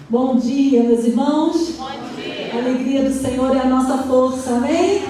Bom dia, meus irmãos. Bom dia. A alegria do Senhor é a nossa força, amém?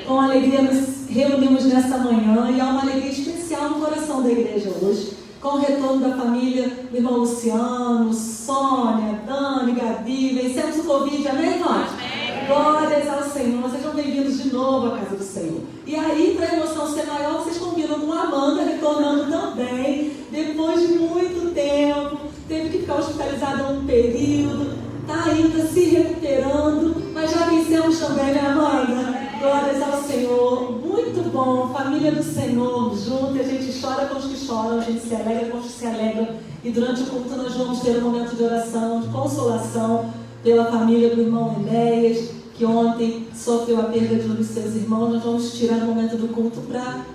Com alegria nos reunimos nessa manhã e há uma alegria especial no coração da igreja hoje, com o retorno da família do irmão Luciano, Sônia, Dani, Gabi. Vencemos o Covid, amém, irmãos? Amém. Glórias ao Senhor, sejam bem-vindos de novo à casa do Senhor. E aí, para a emoção ser maior, vocês combinam com a Amanda retornando também, depois de muito tempo, teve que ficar hospitalizada um período, está ainda se recuperando, mas já vencemos também, né, Amanda? Glórias ao Senhor, muito bom, família do Senhor, junto, a gente chora com os que choram, a gente se alegra com os que se alegram, e durante o culto nós vamos ter um momento de oração, de consolação, pela família do irmão Enéas, que ontem sofreu a perda de um dos seus irmãos. Nós vamos tirar o momento do culto para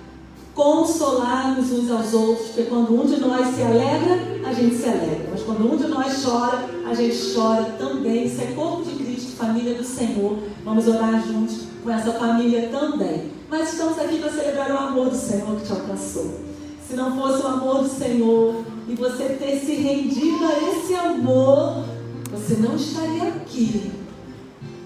consolarmos uns aos outros, porque quando um de nós se alegra, a gente se alegra, mas quando um de nós chora, a gente chora também. Isso é corpo de Cristo, família do Senhor. Vamos orar juntos com essa família também. Mas estamos aqui para celebrar o amor do Senhor que te alcançou. Se não fosse o amor do Senhor e você ter se rendido a esse amor, você não estaria aqui.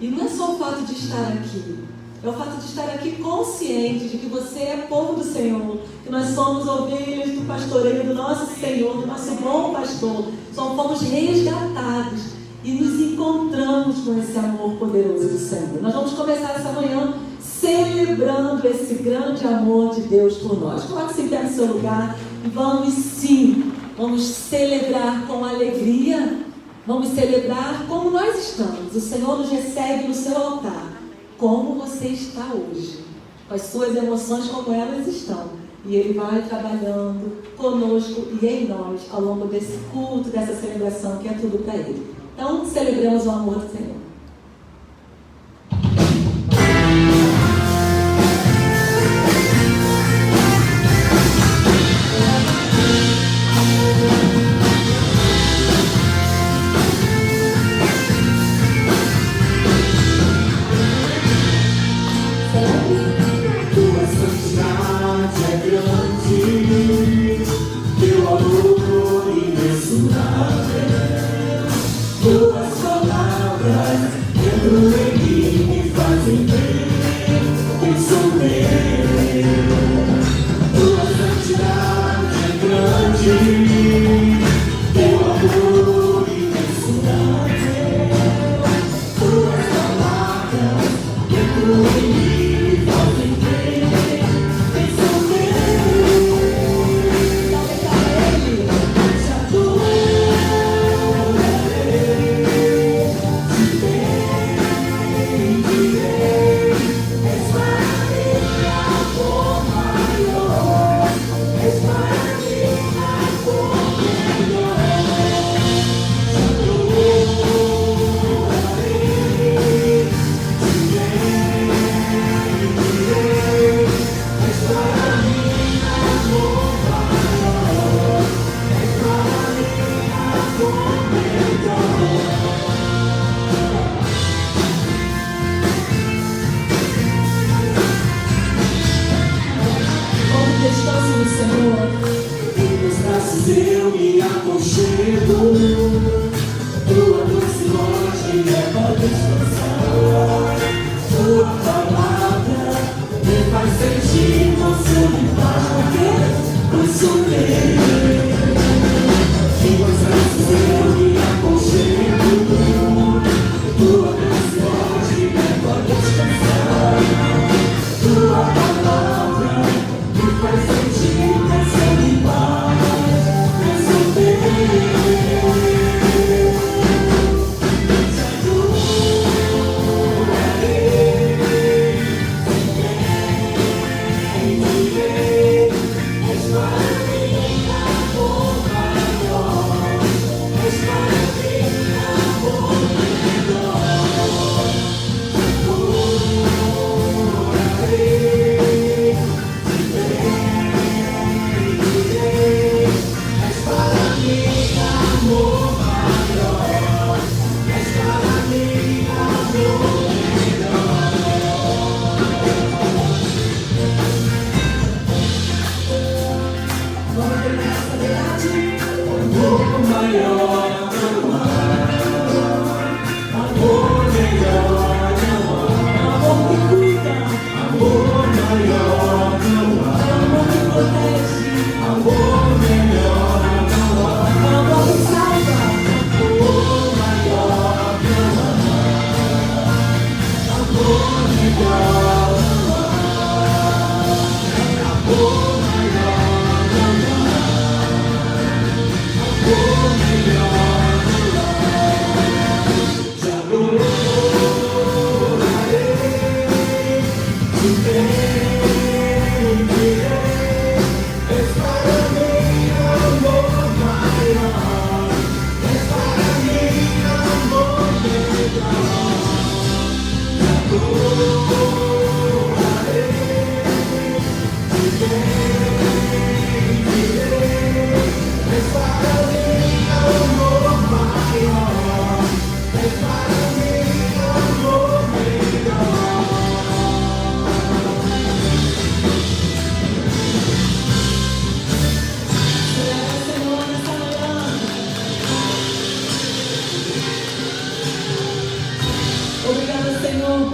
E não é só o fato de estar aqui, é o fato de estar aqui consciente de que você é povo do Senhor, que nós somos ovelhas do pastoreio do nosso Senhor, do nosso bom pastor. Fomos resgatados e nos encontramos com esse amor poderoso do Senhor. Nós vamos começar essa manhã celebrando esse grande amor de Deus por nós. Coloque-se em pé no seu lugar e vamos celebrar com alegria. Vamos celebrar como nós estamos. O Senhor nos recebe no seu altar. Como você está hoje. Com as suas emoções como elas estão. E Ele vai trabalhando conosco e em nós ao longo desse culto, dessa celebração que é tudo para Ele. Então, celebremos o amor do Senhor.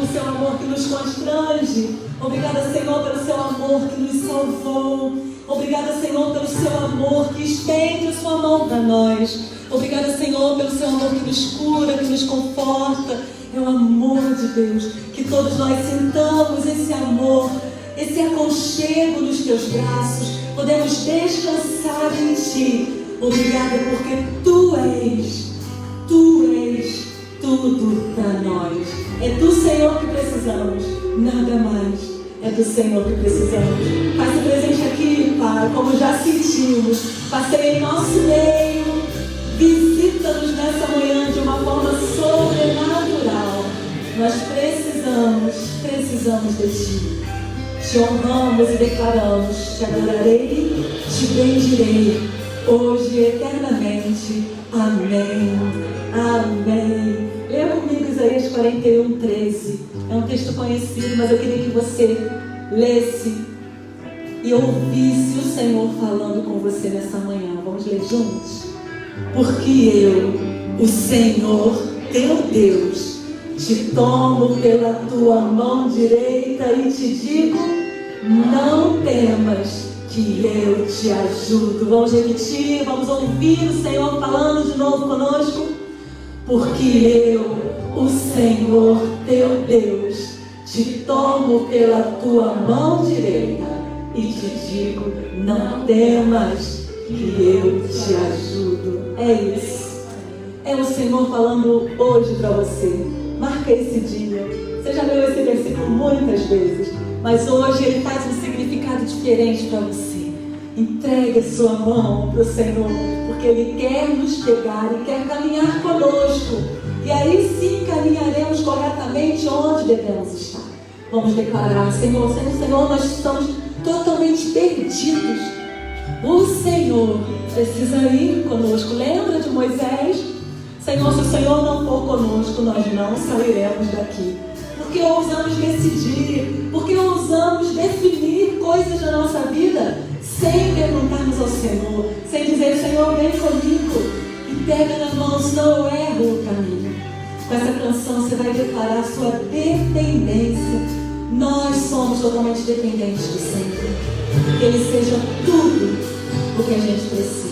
pelo seu amor que nos constrange. Obrigada, Senhor, pelo seu amor que nos salvou. Obrigada, Senhor, pelo seu amor que estende a sua mão para nós. Obrigada, Senhor, pelo seu amor que nos cura, que nos conforta. É o amor de Deus, que todos nós sintamos esse amor, esse aconchego nos teus braços. Podemos descansar em Ti. Obrigada porque Tu és tudo para nós. É do Senhor que precisamos, nada mais. É do Senhor que precisamos. Faça presente aqui, Pai, como já sentimos. Passeie em nosso meio. Visita-nos nessa manhã de uma forma sobrenatural. Nós precisamos de Ti. Te honramos e declaramos: Te adorarei, Te bendirei, hoje e eternamente. Amém. Amém. Leia comigo Isaías 41:13. É um texto conhecido, mas eu queria que você lesse e ouvisse o Senhor falando com você nessa manhã. Vamos ler juntos? Porque eu, o Senhor, teu Deus, te tomo pela tua mão direita e te digo: não temas, que eu te ajudo. Vamos repetir, vamos ouvir o Senhor falando de novo conosco. Porque eu, o Senhor, teu Deus, te tomo pela tua mão direita e te digo: não temas, que eu te ajudo. É isso. É o Senhor falando hoje para você. Marca esse dia. Você já leu esse versículo muitas vezes, mas hoje ele faz um significado diferente para você. Entregue a sua mão para o Senhor, porque Ele quer nos pegar e quer caminhar conosco. E aí sim caminharemos corretamente onde devemos estar. Vamos declarar: Senhor, Senhor, nós estamos totalmente perdidos. O Senhor precisa ir conosco. Lembra de Moisés? Senhor, se o Senhor não for conosco, nós não sairemos daqui. Porque ousamos decidir, porque ousamos definir coisas da nossa vida sem perguntarmos ao Senhor, sem dizer: Senhor, vem comigo e pega na mão, senão eu erro o caminho. Com essa canção você vai declarar a sua dependência. Nós somos totalmente dependentes do Senhor. Que Ele seja tudo o que a gente precisa.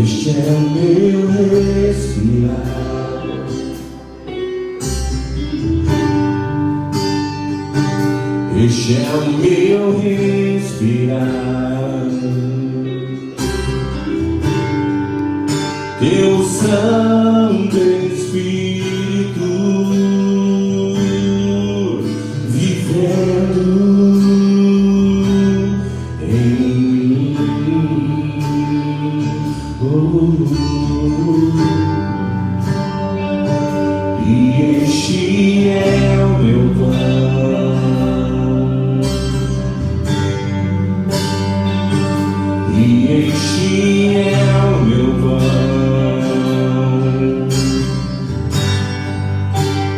Este é o meu respirar. Este é o meu respirar. Teu Santo Espírito vivendo em mim. E este é o meu plano, e este é o meu plano.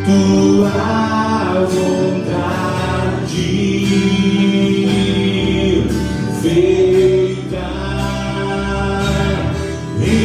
Tua vontade feita em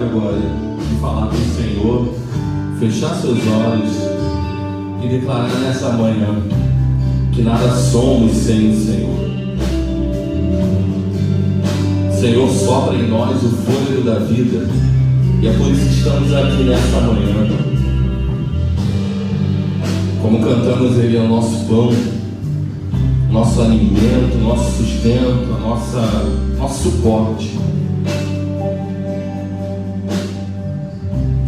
agora de falar com o Senhor, fechar seus olhos e declarar nessa manhã que nada somos sem o Senhor. Senhor, sopra em nós o fôlego da vida, e é por isso que estamos aqui nessa manhã. Como cantamos, Ele é o nosso pão, nosso alimento, nosso sustento, nosso suporte.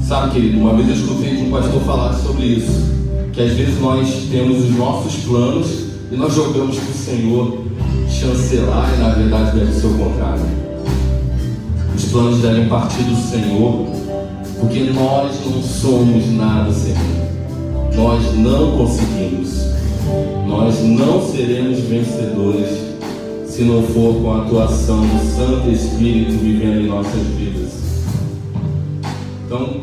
Sabe, querido, uma vez eu escutei de um pastor falar sobre isso, que às vezes nós temos os nossos planos E nós jogamos para o Senhor chancelar, e na verdade deve ser o contrário. Os planos devem partir do Senhor, porque nós não somos nada sem Ele. Nós não conseguimos. Nós não seremos vencedores se não for com a atuação do Santo Espírito vivendo em nossas vidas. Então,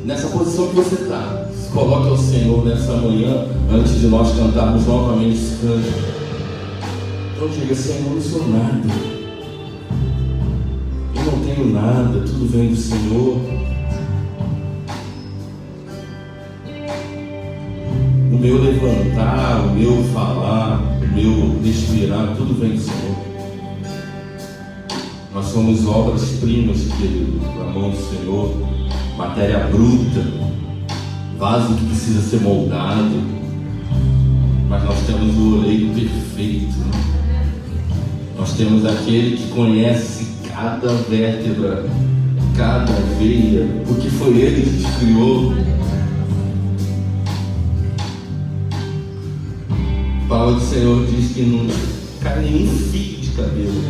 nessa posição que você está, se coloque ao Senhor nessa manhã, antes de nós cantarmos novamente esse canto. Então diga: Senhor, eu não sou nada, eu não tenho nada, tudo vem do Senhor. O meu levantar, o meu falar, o meu respirar, tudo vem do Senhor. Nós somos obras-primas, querido, na mão do Senhor, matéria bruta, vaso que precisa ser moldado, mas nós temos o oleiro perfeito, né? Nós temos aquele que conhece cada vértebra, cada veia, porque foi Ele que te criou. A palavra do Senhor diz que não cai nenhum fio de cabelo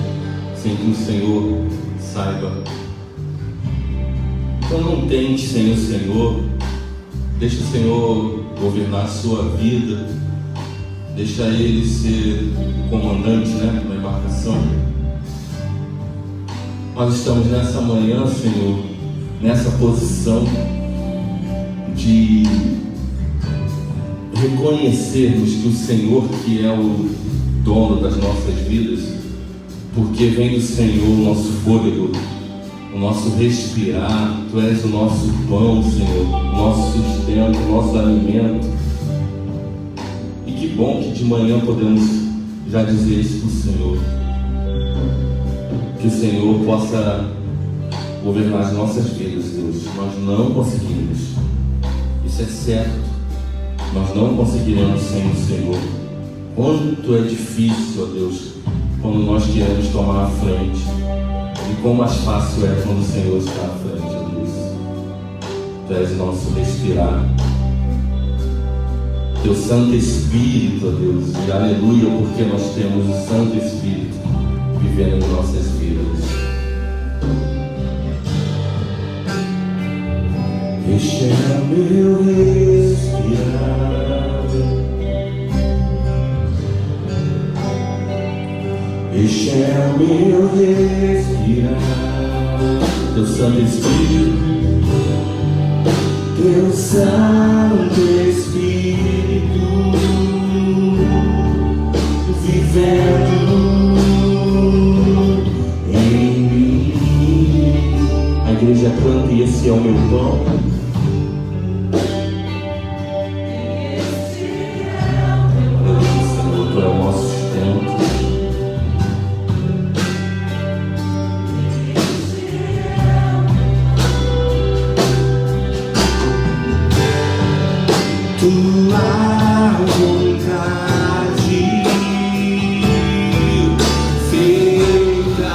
sem que o Senhor saiba. Então não tente sem o Senhor. Deixa o Senhor governar a sua vida. Deixa Ele ser o comandante, né, na embarcação. Nós estamos nessa manhã, Senhor, nessa posição de reconhecermos que o Senhor que é o dono das nossas vidas, porque vem do Senhor o nosso fôlego, o nosso respirar. Tu és o nosso pão, Senhor, o nosso sustento, o nosso alimento. E que bom que de manhã podemos já dizer isso para o Senhor. Que o Senhor possa governar as nossas vidas, Deus. Nós não conseguimos, isso é certo. Nós não conseguiremos sem o Senhor. Quanto é difícil, ó Deus, quando nós queremos tomar a frente. E quão mais fácil é quando o Senhor está à frente, ó Deus. Tu és nosso respirar. Teu Santo Espírito, ó Deus, e aleluia, porque nós temos o Santo Espírito vivendo em nossas vidas. Este é o meu respirar. Este é o meu respirar. Teu Santo Espírito, Teu Santo Espírito vivendo em mim. A igreja canta: e esse é o meu pão. Tu é o nosso sustento. Tua vontade feita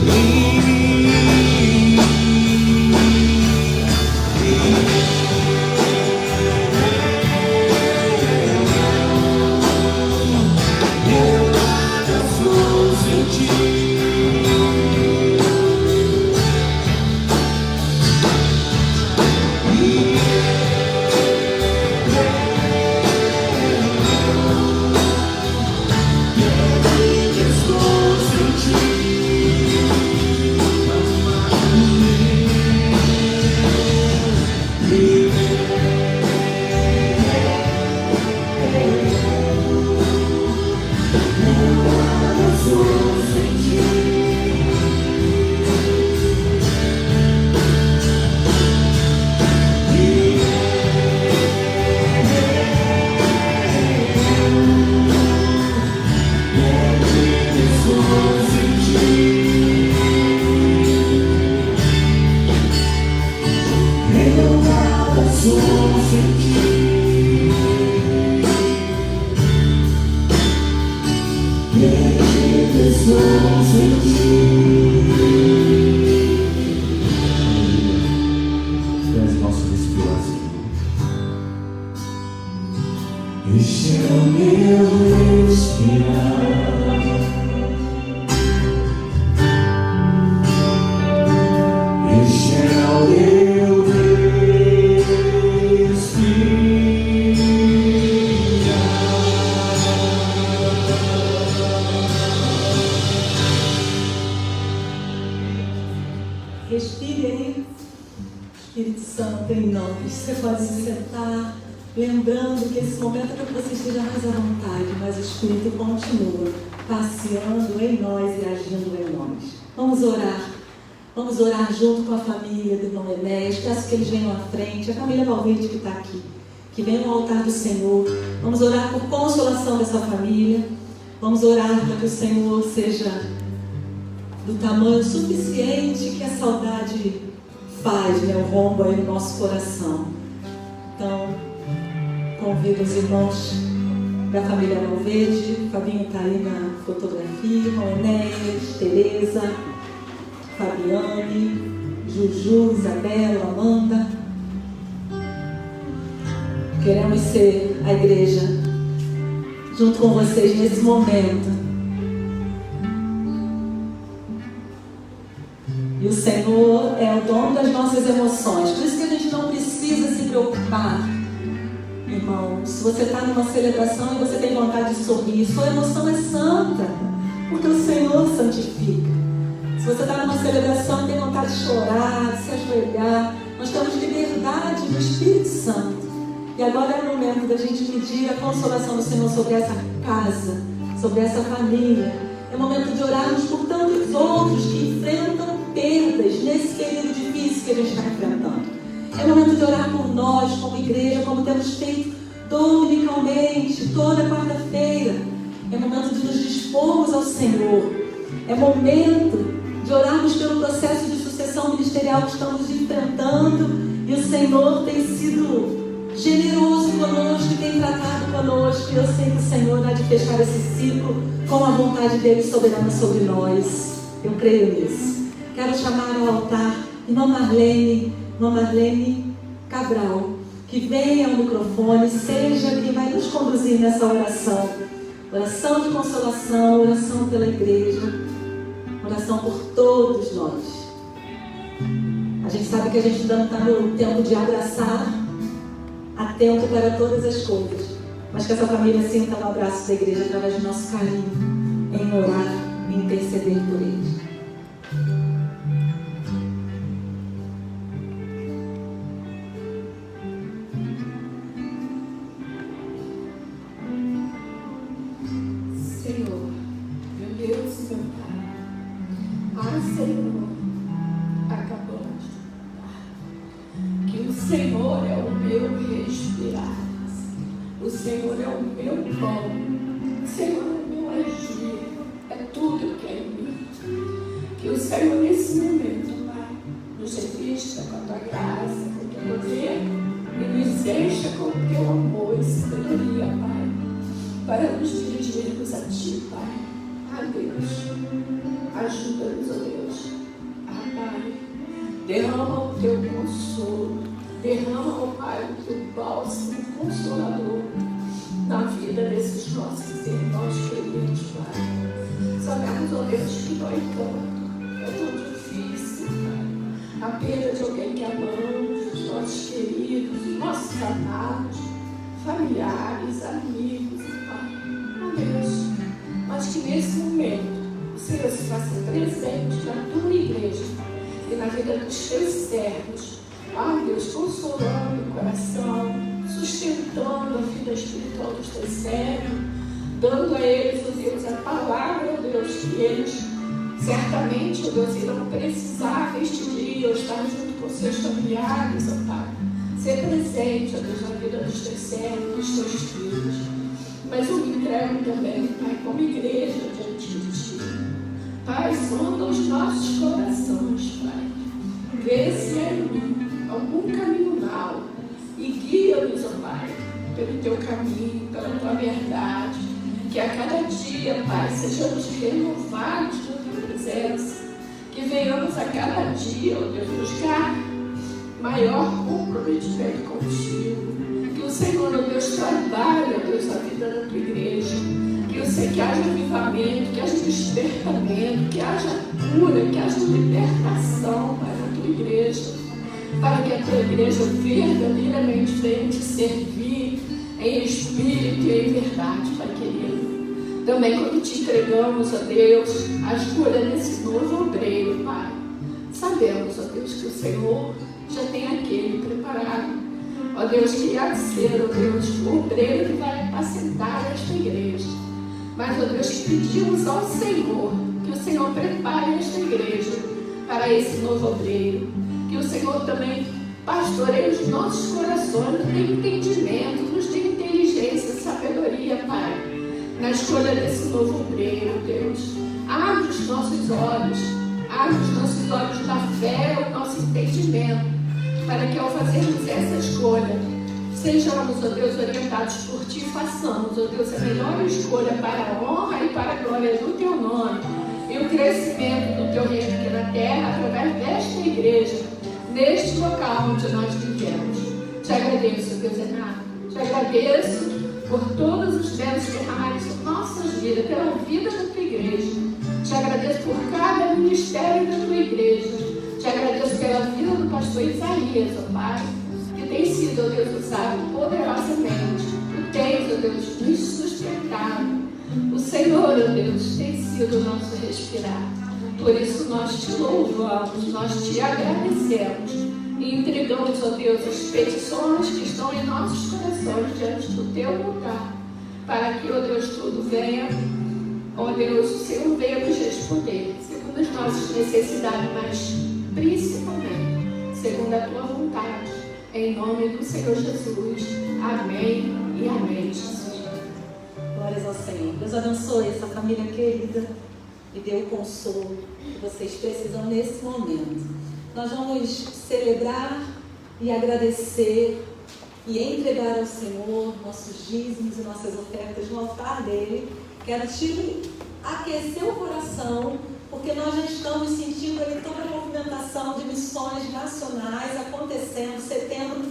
em mim. Eu nada sou sem ti. Este é o meu respirar. Este é o meu respirar. Respire aí, Espírito Santo, em nós. Você pode se sentar, lembrando que esse momento é para que você esteja mais à vontade, mas o Espírito continua passeando em nós e agindo em nós. Vamos orar. Vamos orar junto com a família do irmão Enéas. Peço que eles venham à frente, a família Valverde que está aqui, que venham ao altar do Senhor. Vamos orar por consolação dessa família. Vamos orar para que o Senhor seja do tamanho suficiente que a saudade faz, né, o rombo aí no nosso coração. Então, convido os irmãos da família Valverde. Fabinho está aí na fotografia, irmão Enéas, Tereza, Fabiane, Juju, Isabela, Amanda. Queremos ser a igreja junto com vocês nesse momento. E o Senhor é o dono das nossas emoções. Por isso que a gente não precisa se preocupar, irmão. Se você está numa celebração e você tem vontade de sorrir, sua emoção é santa, porque o Senhor santifica. Se você está numa celebração e tem vontade de chorar, de se ajoelhar, nós temos liberdade do Espírito Santo. E agora é o momento da gente pedir a consolação do Senhor sobre essa casa, sobre essa família. É o momento de orarmos por tantos outros que enfrentam perdas nesse período difícil que a gente está enfrentando. É o momento de orar por nós, como igreja, como temos feito dominicalmente, toda quarta-feira. É o momento de nos dispormos ao Senhor. É momento de orarmos pelo processo de sucessão ministerial que estamos enfrentando, e o Senhor tem sido generoso conosco, tem tratado conosco, e eu sei que o Senhor há de fechar esse ciclo com a vontade dele soberana sobre nós. Eu creio nisso. Quero chamar ao altar irmã Marlene Cabral, que venha ao microfone, seja quem vai nos conduzir nessa oração. Oração de consolação, oração pela igreja, oração por todos nós. A gente sabe que a gente não está no tempo de abraçar, atento para todas as coisas, mas que essa família sinta o abraço da igreja através do nosso carinho, em orar e interceder por eles. Senhor, meu Deus e meu Pai, Senhor, acabamos de falar que o Senhor é o meu respirar, o Senhor é o meu pão, o Senhor é o meu agir, é tudo que é em mim. Que o Senhor nesse momento, Pai, nos revista com a tua graça, com o teu poder, e nos encha com o teu amor e sabedoria, Pai, para nos dirigirmos a Ti, Pai. Ah, Deus, ajuda-nos, ó Deus. Ah, Pai, derrama o Teu consolo, derrama, ó Pai, o Teu bálsamo consolador na vida desses nossos irmãos queridos, Pai. Sabemos, ó Deus, que dói tanto, é tão difícil, Pai, a perda de alguém que amamos, os nossos queridos, os nossos amados, familiares, amigos, Pai. Ah, Deus, mas que nesse momento o Senhor se faça presente na tua igreja e na vida dos teus servos. Ah, Deus, consolando o coração, sustentando a vida espiritual dos teus servos, dando a eles, ó Deus, a palavra, ó Deus, que eles certamente, ó Deus, irão precisar neste dia, ou estar junto com seus familiares, ó Pai. Ser presente, ó Deus, na vida dos teus servos, dos teus filhos. Mas eu me entrego também, Pai, como igreja diante de Ti. Pai, sonda os nossos corações, Pai. Vê se é em mim algum caminho mau e guia-nos, ó Pai, pelo Teu caminho, pela Tua verdade. Que a cada dia, Pai, sejamos renovados na Tua presença. Que venhamos a cada dia, ó Deus, buscar maior compromisso comprometimento contigo. Que o Senhor, ó Deus, trabalhe, ó Deus, a vida da tua igreja. Que haja avivamento, que haja despertamento, que haja cura, que haja libertação para a tua igreja. Para que a tua igreja verdadeiramente venha te servir em espírito e em verdade, Pai querido. Também quando te entregamos, ó Deus, a escolha desse novo obreiro, Pai. Sabemos, ó Deus, que o Senhor já tem aquele preparado. Ó Deus, que há de ser, ó Deus, o obreiro que vai apacentar esta igreja. Mas, ó Deus, que pedimos ao Senhor que o Senhor prepare esta igreja para esse novo obreiro. Que o Senhor também pastoreie os nossos corações, nos dê entendimento, nos dê inteligência, sabedoria, Pai, na escolha desse novo obreiro, Deus. Abre os nossos olhos da fé, o nosso entendimento, para que ao fazermos essa escolha, sejamos, ó Deus, orientados por Ti e façamos, ó Deus, a melhor escolha para a honra e para a glória do Teu nome e o crescimento do Teu reino aqui na terra, através desta igreja, neste local onde nós vivemos. Te agradeço, Deus eterno. Te agradeço por todos os bens derramados em nossas vidas, pela vida da Tua igreja. Te agradeço por cada ministério da Tua igreja. Te agradeço pela vida do pastor Isaías, ó Pai, que tem sido, ó Deus, usado poderosamente. Tu tens, ó Deus, nos sustentado. O Senhor, ó Deus, tem sido o nosso respirar. Por isso nós te louvamos, nós te agradecemos e entregamos, ó Deus, as petições que estão em nossos corações diante do Teu lugar, para que, ó Deus, tudo venha, ó Deus, o Senhor venha nos responder, segundo as nossas necessidades, mas principalmente segundo a Tua vontade, em nome do Senhor Jesus. Amém e amém, Jesus. Glórias ao Senhor. Deus abençoe essa família querida e dê o consolo que vocês precisam nesse momento. Nós vamos celebrar e agradecer e entregar ao Senhor nossos dízimos e nossas ofertas no altar dele. Quero te aquecer o coração, porque nós já estamos sentindo ali toda a movimentação de missões nacionais acontecendo. Setembro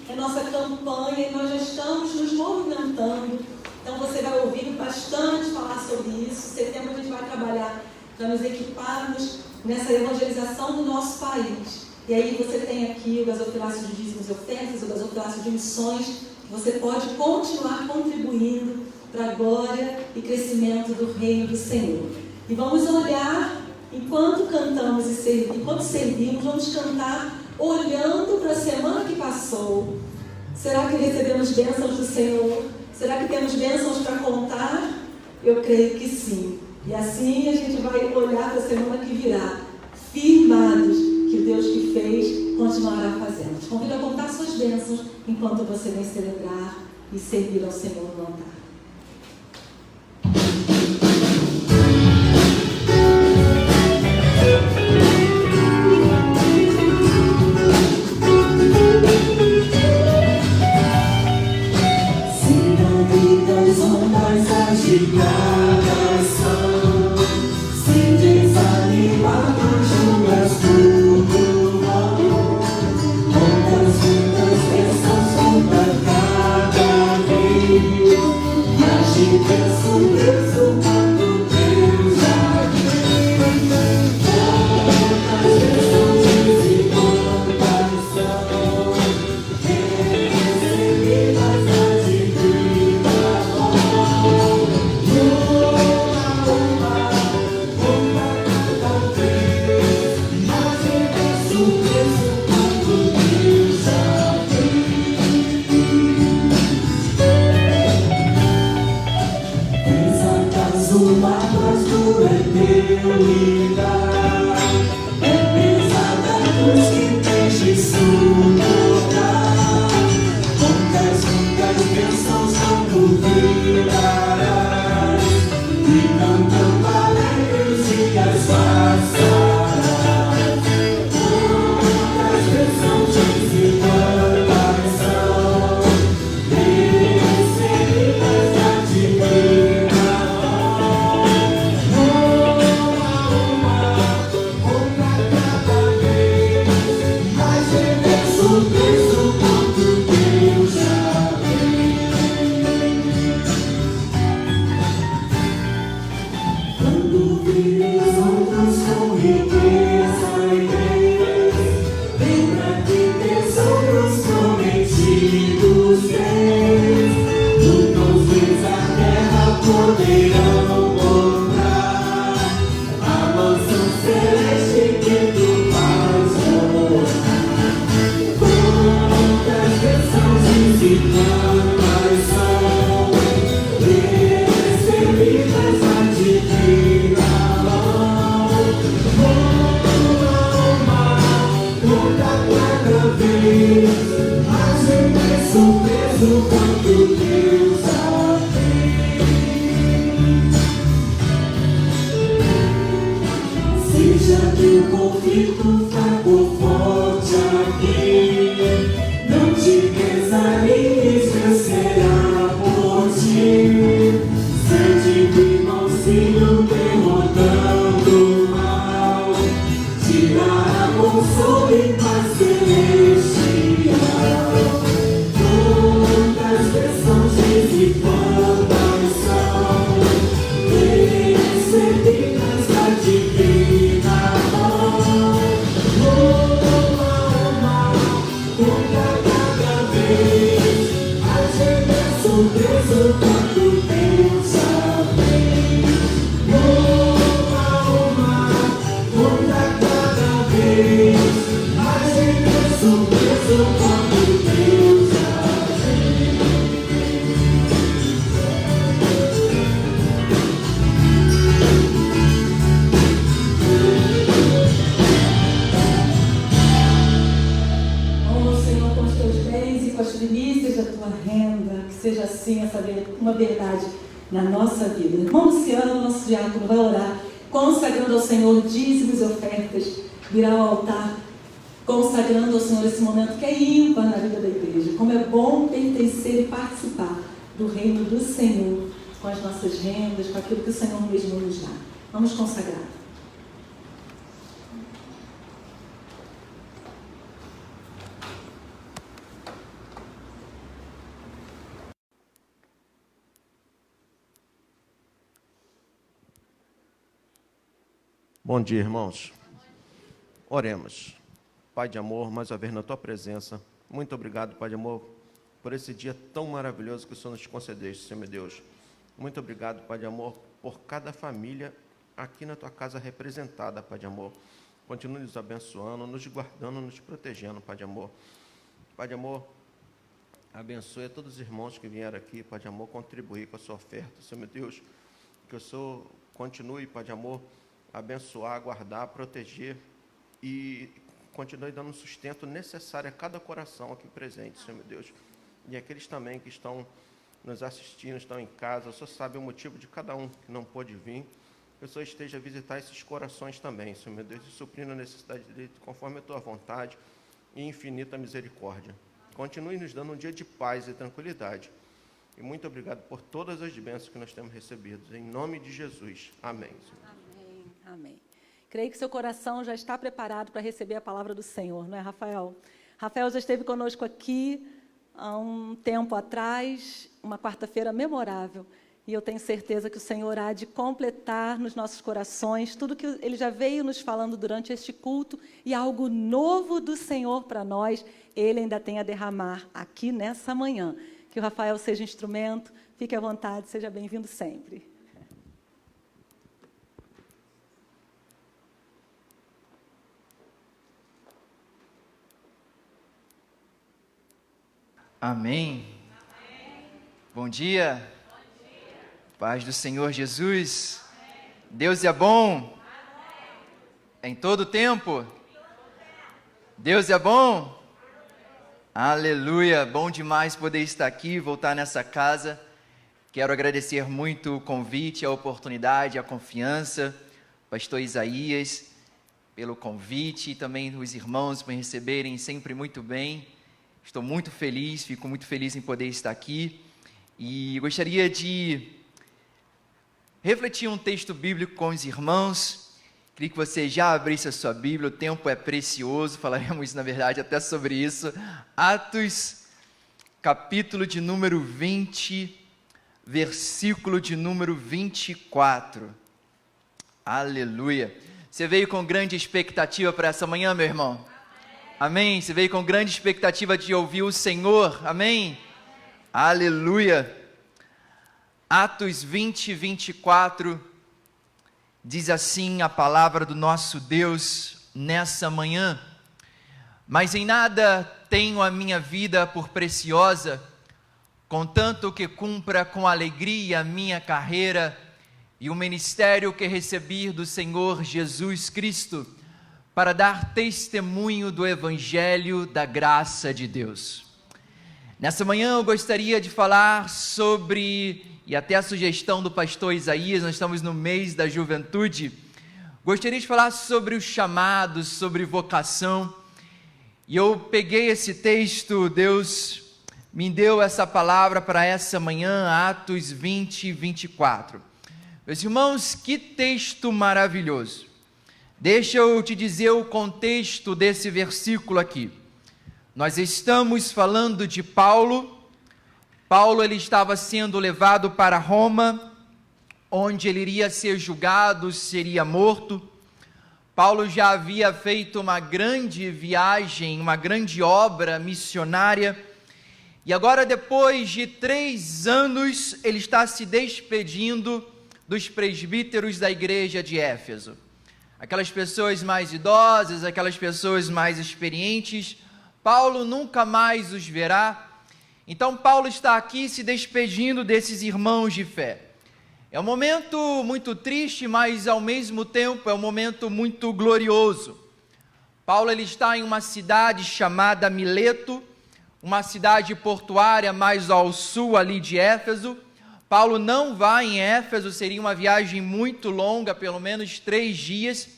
é nossa campanha e nós já estamos nos movimentando. Então você vai ouvir bastante falar sobre isso. Setembro a gente vai trabalhar para nos equiparmos nessa evangelização do nosso país. E aí você tem aqui o gasofilácio de dízimos e ofertas, o gasofilácio de missões, que você pode continuar contribuindo para a glória e crescimento do reino do Senhor. E vamos olhar, enquanto cantamos e enquanto servimos, vamos cantar olhando para a semana que passou. Será que recebemos bênçãos do Senhor? Será que temos bênçãos para contar? Eu creio que sim. E assim a gente vai olhar para a semana que virá, firmados que o Deus que fez continuará fazendo. Te convido a contar suas bênçãos enquanto você vem celebrar e servir ao Senhor no altar. Agitadas são, sem desanimar, julgas tudo mal. Ondas muitas bênçãos contra cada vez. Seja assim uma verdade na nossa vida. Irmão Luciano, nosso diácono, vai orar, consagrando ao Senhor dízimos e ofertas, virá ao altar, consagrando ao Senhor esse momento que é ímpar na vida da igreja. Como é bom pertencer e participar do reino do Senhor, com as nossas rendas, com aquilo que o Senhor mesmo nos dá. Vamos consagrar. Bom dia, irmãos. Oremos. Pai de amor, mais uma vez na Tua presença, muito obrigado, Pai de amor, por esse dia tão maravilhoso que o Senhor nos concedeste, Senhor meu Deus. Muito obrigado, Pai de amor, por cada família aqui na Tua casa representada, Pai de amor. Continue nos abençoando, nos guardando, nos protegendo, Pai de amor. Pai de amor, abençoe a todos os irmãos que vieram aqui, Pai de amor, contribuir com a sua oferta, Senhor meu Deus. Que o Senhor continue, Pai de amor, abençoar, guardar, proteger e continue dando o sustento necessário a cada coração aqui presente, Senhor meu Deus. E aqueles também que estão nos assistindo, estão em casa, o Senhor sabe o motivo de cada um que não pôde vir. Que o Senhor esteja a visitar esses corações também, Senhor meu Deus, e suprindo a necessidade dele conforme a Tua vontade e infinita misericórdia. Continue nos dando um dia de paz e tranquilidade. E muito obrigado por todas as bênçãos que nós temos recebido. Em nome de Jesus. Amém, Senhor. Amém. Creio que seu coração já está preparado para receber a palavra do Senhor, não é, Rafael? Rafael já esteve conosco aqui há um tempo atrás, uma quarta-feira memorável, e eu tenho certeza que o Senhor há de completar nos nossos corações tudo que Ele já veio nos falando durante este culto, e algo novo do Senhor para nós, Ele ainda tem a derramar aqui nessa manhã. Que o Rafael seja instrumento, fique à vontade, seja bem-vindo sempre. Amém. Amém. Bom dia. Bom dia. Paz do Senhor Jesus. Amém. Deus é bom. Amém. Em todo tempo. Deus é bom. Aleluia. Bom demais poder estar aqui, voltar nessa casa. Quero agradecer muito o convite, a oportunidade, a confiança, pastor Isaías, pelo convite e também os irmãos por me receberem sempre muito bem. Estou muito feliz, fico muito feliz em poder estar aqui e gostaria de refletir um texto bíblico com os irmãos. Queria que você já abrisse a sua Bíblia, o tempo é precioso, falaremos na verdade até sobre isso. Atos, capítulo de número 20, versículo de número 24. Aleluia. Você veio com grande expectativa para essa manhã, meu irmão? Amém? Você veio com grande expectativa de ouvir o Senhor, amém? Aleluia. Atos 20, 24, diz assim a palavra do nosso Deus nessa manhã: mas em nada tenho a minha vida por preciosa, contanto que cumpra com alegria a minha carreira e o ministério que recebi do Senhor Jesus Cristo, para dar testemunho do Evangelho da graça de Deus. Nessa manhã eu gostaria de falar sobre, e até a sugestão do pastor Isaías, nós estamos no mês da juventude, gostaria de falar sobre o chamado, sobre vocação, e eu peguei esse texto, Deus me deu essa palavra para essa manhã, Atos 20, 24. Meus irmãos, que texto maravilhoso. Deixa eu te dizer o contexto desse versículo aqui. Nós estamos falando de Paulo. Paulo ele estava sendo levado para Roma, onde ele iria ser julgado, seria morto. Paulo já havia feito uma grande viagem, uma grande obra missionária, E agora, depois de 3 anos, ele está se despedindo dos presbíteros da igreja de Éfeso. Aquelas pessoas mais idosas, aquelas pessoas mais experientes, Paulo nunca mais os verá. Então Paulo está aqui se despedindo desses irmãos de fé. É um momento muito triste, mas ao mesmo tempo é um momento muito glorioso. Paulo ele está em uma cidade chamada Mileto, uma cidade portuária mais ao sul ali de Éfeso. Paulo não vai em Éfeso, seria uma viagem muito longa, pelo menos 3 dias.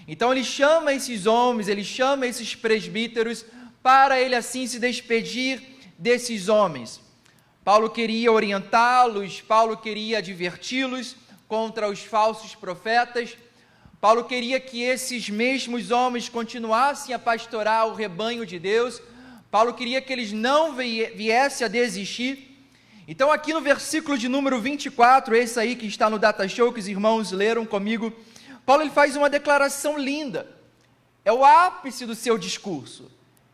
Então ele chama esses homens, ele chama esses presbíteros para ele assim se despedir desses homens. Paulo queria orientá-los, Paulo queria adverti-los contra os falsos profetas. Paulo queria que esses mesmos homens continuassem a pastorar o rebanho de Deus. Paulo queria que eles não viessem a desistir. Então aqui no versículo de número 24, esse aí que está no Data Show, que os irmãos leram comigo, Paulo ele faz uma declaração linda. É o ápice do seu discurso.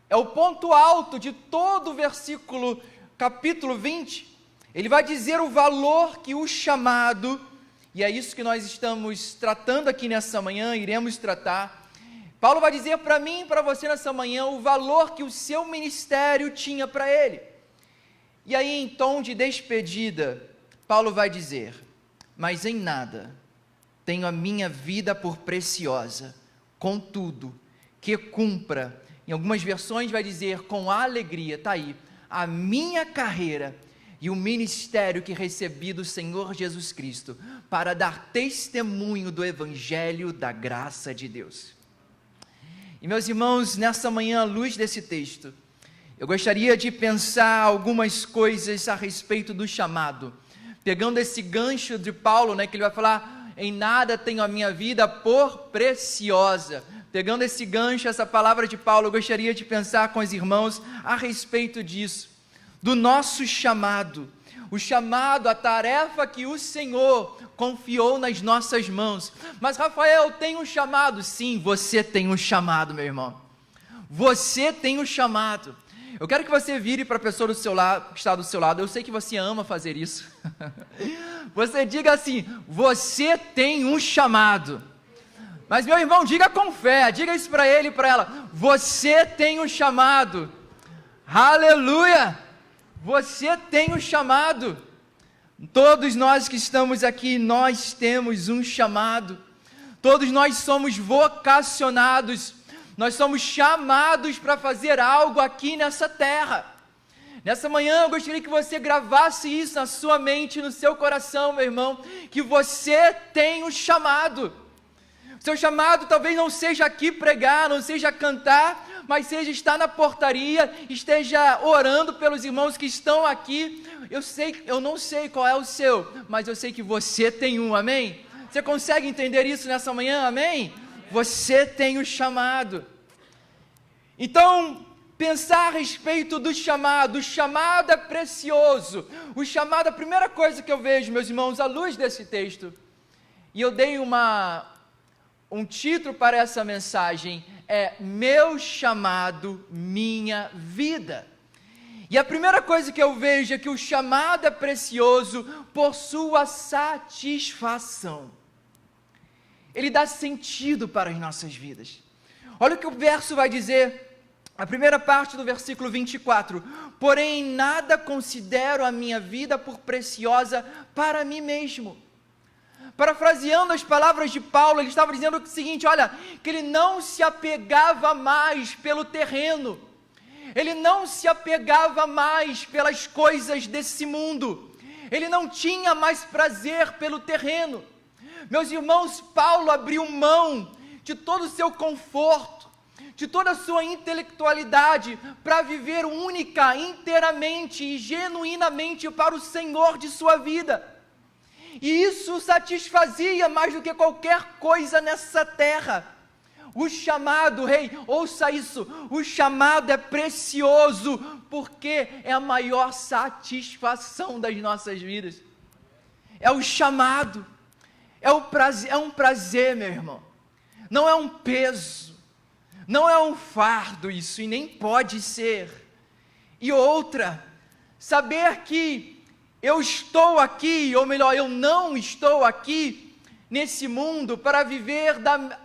É o ponto alto de todo o versículo, capítulo 20. Ele vai dizer o valor que o chamado, e é isso que nós estamos tratando aqui nessa manhã, iremos tratar. Paulo vai dizer para mim e para você nessa manhã o valor que o seu ministério tinha para ele. E aí, em tom de despedida, Paulo vai dizer: mas em nada tenho a minha vida por preciosa, contudo, que cumpra. Em algumas versões vai dizer com alegria, está aí, a minha carreira e o ministério que recebi do Senhor Jesus Cristo, para dar testemunho do Evangelho da graça de Deus. E meus irmãos, nessa manhã, à luz desse texto, eu gostaria de pensar algumas coisas a respeito do chamado, pegando esse gancho de Paulo, que ele vai falar, em nada tenho a minha vida por preciosa. Pegando esse gancho, essa palavra de Paulo, eu gostaria de pensar com os irmãos a respeito disso, do nosso chamado, o chamado, a tarefa que o Senhor confiou nas nossas mãos. Mas Rafael, tem um chamado? Sim, você tem um chamado, meu irmão. Você tem um chamado. Eu quero que você vire para a pessoa do seu lado, que está do seu lado. Eu sei que você ama fazer isso. Você diga assim: você tem um chamado. Mas meu irmão, diga com fé, diga isso para ele e para ela: você tem um chamado. Aleluia! Você tem um chamado. Todos nós que estamos aqui, nós temos um chamado. Todos nós somos vocacionados. Nós somos chamados para fazer algo aqui nessa terra. Nessa manhã eu gostaria que você gravasse isso na sua mente, no seu coração, meu irmão, que você tem um chamado. Seu chamado talvez não seja aqui pregar, não seja cantar, mas seja estar na portaria, esteja orando pelos irmãos que estão aqui. Eu não sei qual é o seu, mas eu sei que você tem um, amém? Você consegue entender isso nessa manhã, amém? Você tem um chamado. Então, pensar a respeito do chamado, o chamado é precioso. O chamado, a primeira coisa que eu vejo, meus irmãos, à luz desse texto, e eu dei um título para essa mensagem, é meu chamado, minha vida. E a primeira coisa que eu vejo é que o chamado é precioso por sua satisfação. Ele dá sentido para as nossas vidas. Olha o que o verso vai dizer, a primeira parte do versículo 24: porém em nada considero a minha vida por preciosa para mim mesmo. Parafraseando as palavras de Paulo, ele estava dizendo o seguinte, olha, que ele não se apegava mais pelo terreno, ele não se apegava mais pelas coisas desse mundo, ele não tinha mais prazer pelo terreno. Meus irmãos, Paulo abriu mão de todo o seu conforto, de toda a sua intelectualidade, para viver única, inteiramente e genuinamente para o Senhor de sua vida. E isso satisfazia mais do que qualquer coisa nessa terra. O chamado, ouça isso, o chamado é precioso, porque é a maior satisfação das nossas vidas. É o chamado, é um prazer, meu irmão. Não é um peso, não é um fardo isso, e nem pode ser. E outra, Saber que eu estou aqui, ou melhor, eu não estou aqui nesse mundo para viver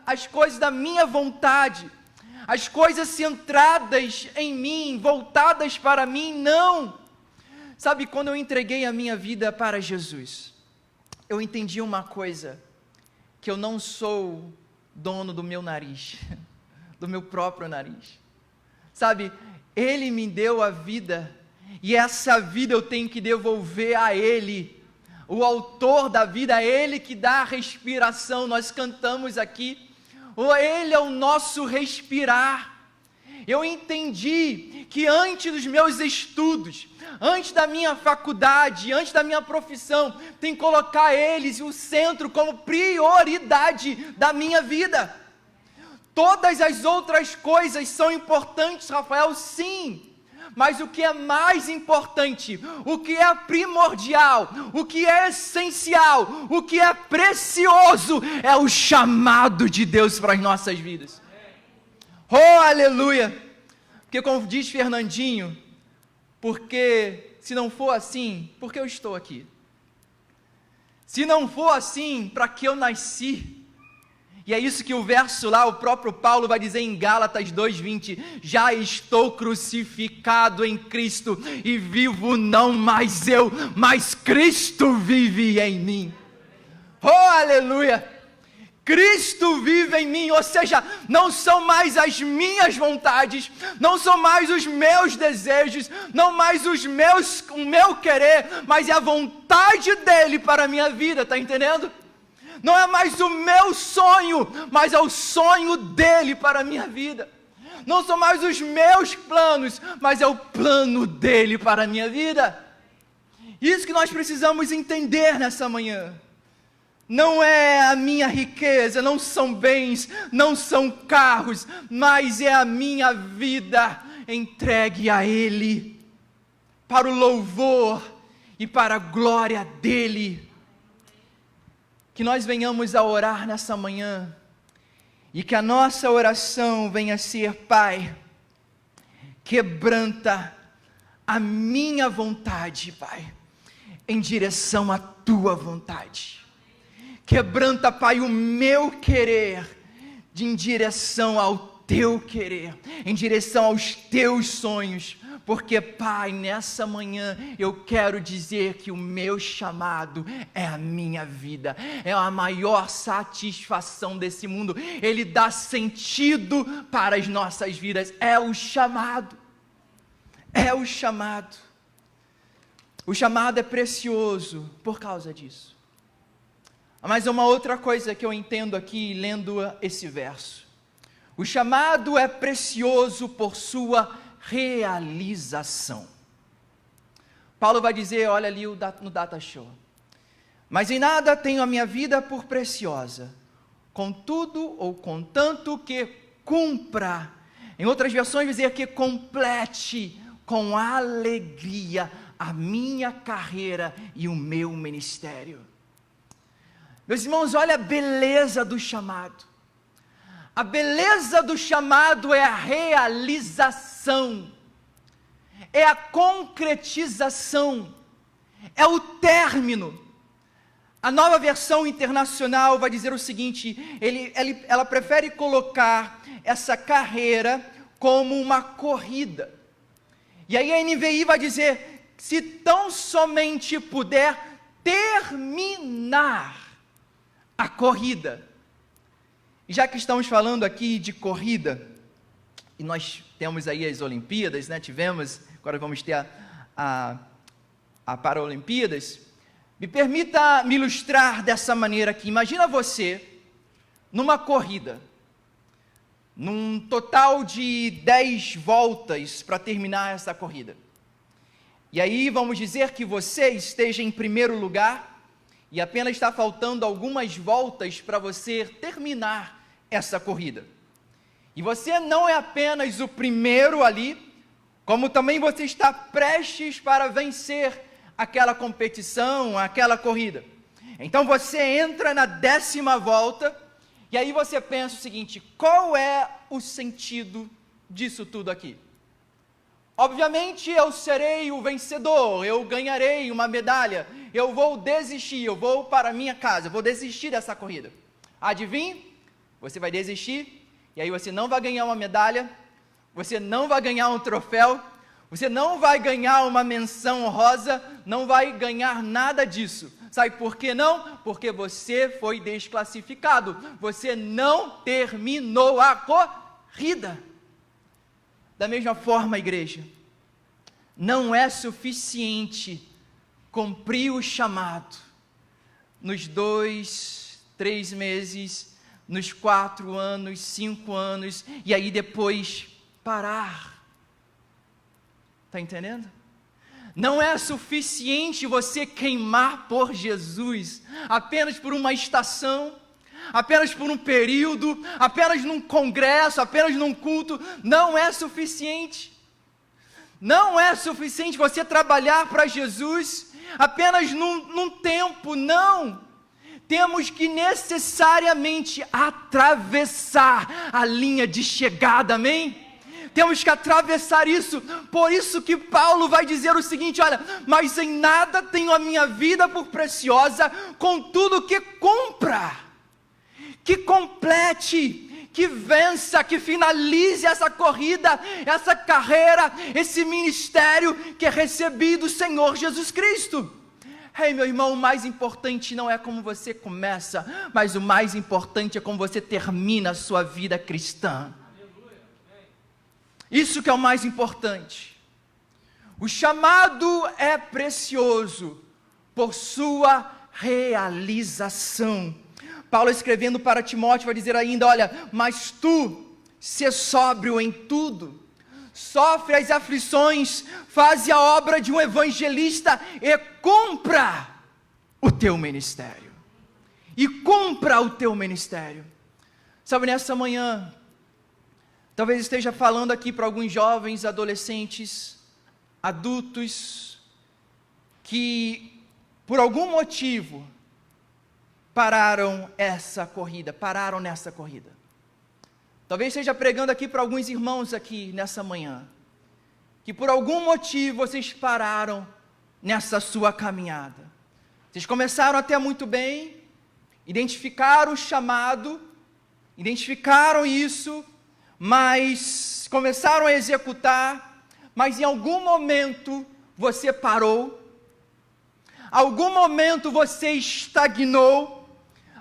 as coisas da minha vontade, as coisas centradas em mim, voltadas para mim, não. Sabe, quando eu entreguei a minha vida para Jesus, eu entendi uma coisa, que eu não sou dono do meu nariz, do meu próprio nariz. Sabe, Ele me deu a vida, e essa vida eu tenho que devolver a Ele. O autor da vida, é Ele que dá a respiração. Nós cantamos aqui, Ele é o nosso respirar. Eu entendi que antes dos meus estudos, antes da minha faculdade, antes da minha profissão, tem que colocar eles, o centro, como prioridade da minha vida. Todas as outras coisas são importantes, Rafael, sim. Mas o que é mais importante, o que é primordial, o que é essencial, o que é precioso, é o chamado de Deus para as nossas vidas. Oh, aleluia! Porque como diz Fernandinho, porque se não for assim, por que eu estou aqui? Se não for assim, para que eu nasci? E é isso que o verso lá, o próprio Paulo vai dizer em Gálatas 2:20, já estou crucificado em Cristo, e vivo não mais eu, mas Cristo vive em mim. Oh, aleluia! Cristo vive em mim, ou seja, não são mais as minhas vontades, não são mais os meus desejos, não mais o meu querer, mas é a vontade dele para a minha vida, está entendendo? Não é mais o meu sonho, mas é o sonho dele para a minha vida. Não são mais os meus planos, mas é o plano dele para a minha vida. Isso que nós precisamos entender nessa manhã. Não é a minha riqueza, não são bens, não são carros, mas é a minha vida entregue a Ele, para o louvor e para a glória dEle. Que nós venhamos a orar nessa manhã, e que a nossa oração venha a ser: Pai, quebranta a minha vontade, Pai, em direção à Tua vontade. Quebranta, Pai, o meu querer em direção ao Teu querer, em direção aos Teus sonhos, porque, Pai, nessa manhã eu quero dizer que o meu chamado é a minha vida, é a maior satisfação desse mundo, Ele dá sentido para as nossas vidas, é o chamado, o chamado é precioso por causa disso. Mas uma outra coisa que eu entendo aqui, lendo esse verso, o chamado é precioso por sua realização. Paulo vai dizer, olha ali no Data Show, mas em nada tenho a minha vida por preciosa, contudo ou contanto que cumpra, em outras versões vai dizer que complete com alegria a minha carreira e o meu ministério. Meus irmãos, olha a beleza do chamado. A beleza do chamado é a realização, é a concretização, é o término. A Nova Versão Internacional vai dizer o seguinte, ela prefere colocar essa carreira como uma corrida. E aí a NVI vai dizer, se tão somente puder terminar a corrida. E já que estamos falando aqui de corrida, e nós temos aí as Olimpíadas, né? Agora vamos ter a Paralimpíadas, me permita me ilustrar dessa maneira aqui. Imagina você, numa corrida, num total de 10 voltas para terminar essa corrida. E aí vamos dizer que você esteja em primeiro lugar, e apenas está faltando algumas voltas para você terminar essa corrida. E você não é apenas o primeiro ali, como também você está prestes para vencer aquela competição, aquela corrida. Então você entra na 10ª volta, e aí você pensa o seguinte, qual é o sentido disso tudo aqui? obviamente eu serei o vencedor, eu ganharei uma medalha, eu vou desistir, eu vou para a minha casa, eu vou desistir dessa corrida. Adivinhe? Você vai desistir, e aí você não vai ganhar uma medalha, você não vai ganhar um troféu, você não vai ganhar uma menção honrosa, não vai ganhar nada disso. Sabe por que não? Porque você foi desclassificado, você não terminou a corrida. Da mesma forma, igreja, não é suficiente cumprir o chamado nos 2, 3 meses, nos 4 anos, 5 anos, e aí depois parar. Está entendendo? Não é suficiente você queimar por Jesus, apenas por uma estação, apenas por um período, apenas num congresso, apenas num culto. Não é suficiente. Não é suficiente você trabalhar para Jesus apenas num tempo, não. Temos que necessariamente atravessar a linha de chegada, amém? Temos que atravessar isso. Por isso que Paulo vai dizer o seguinte: olha, mas em nada tenho a minha vida por preciosa, contudo que cumpra, que complete, que vença, que finalize essa corrida, essa carreira, esse ministério que recebi do Senhor Jesus Cristo. Ei, meu irmão, o mais importante não é como você começa, mas o mais importante é como você termina a sua vida cristã. Isso que é o mais importante. O chamado é precioso por sua realização. Paulo, escrevendo para Timóteo, vai dizer ainda: olha, mas tu, sê sóbrio em tudo, sofre as aflições, faz a obra de um evangelista e cumpra o teu ministério. E cumpra o teu ministério. Sabe, nessa manhã, talvez esteja falando aqui para alguns jovens, adolescentes, adultos, que por algum motivo pararam nessa corrida. Talvez esteja pregando aqui para alguns irmãos aqui nessa manhã, que por algum motivo vocês pararam nessa sua caminhada. Vocês começaram até muito bem, identificaram o chamado, identificaram isso, mas começaram a executar, mas em algum momento você parou, algum momento você estagnou,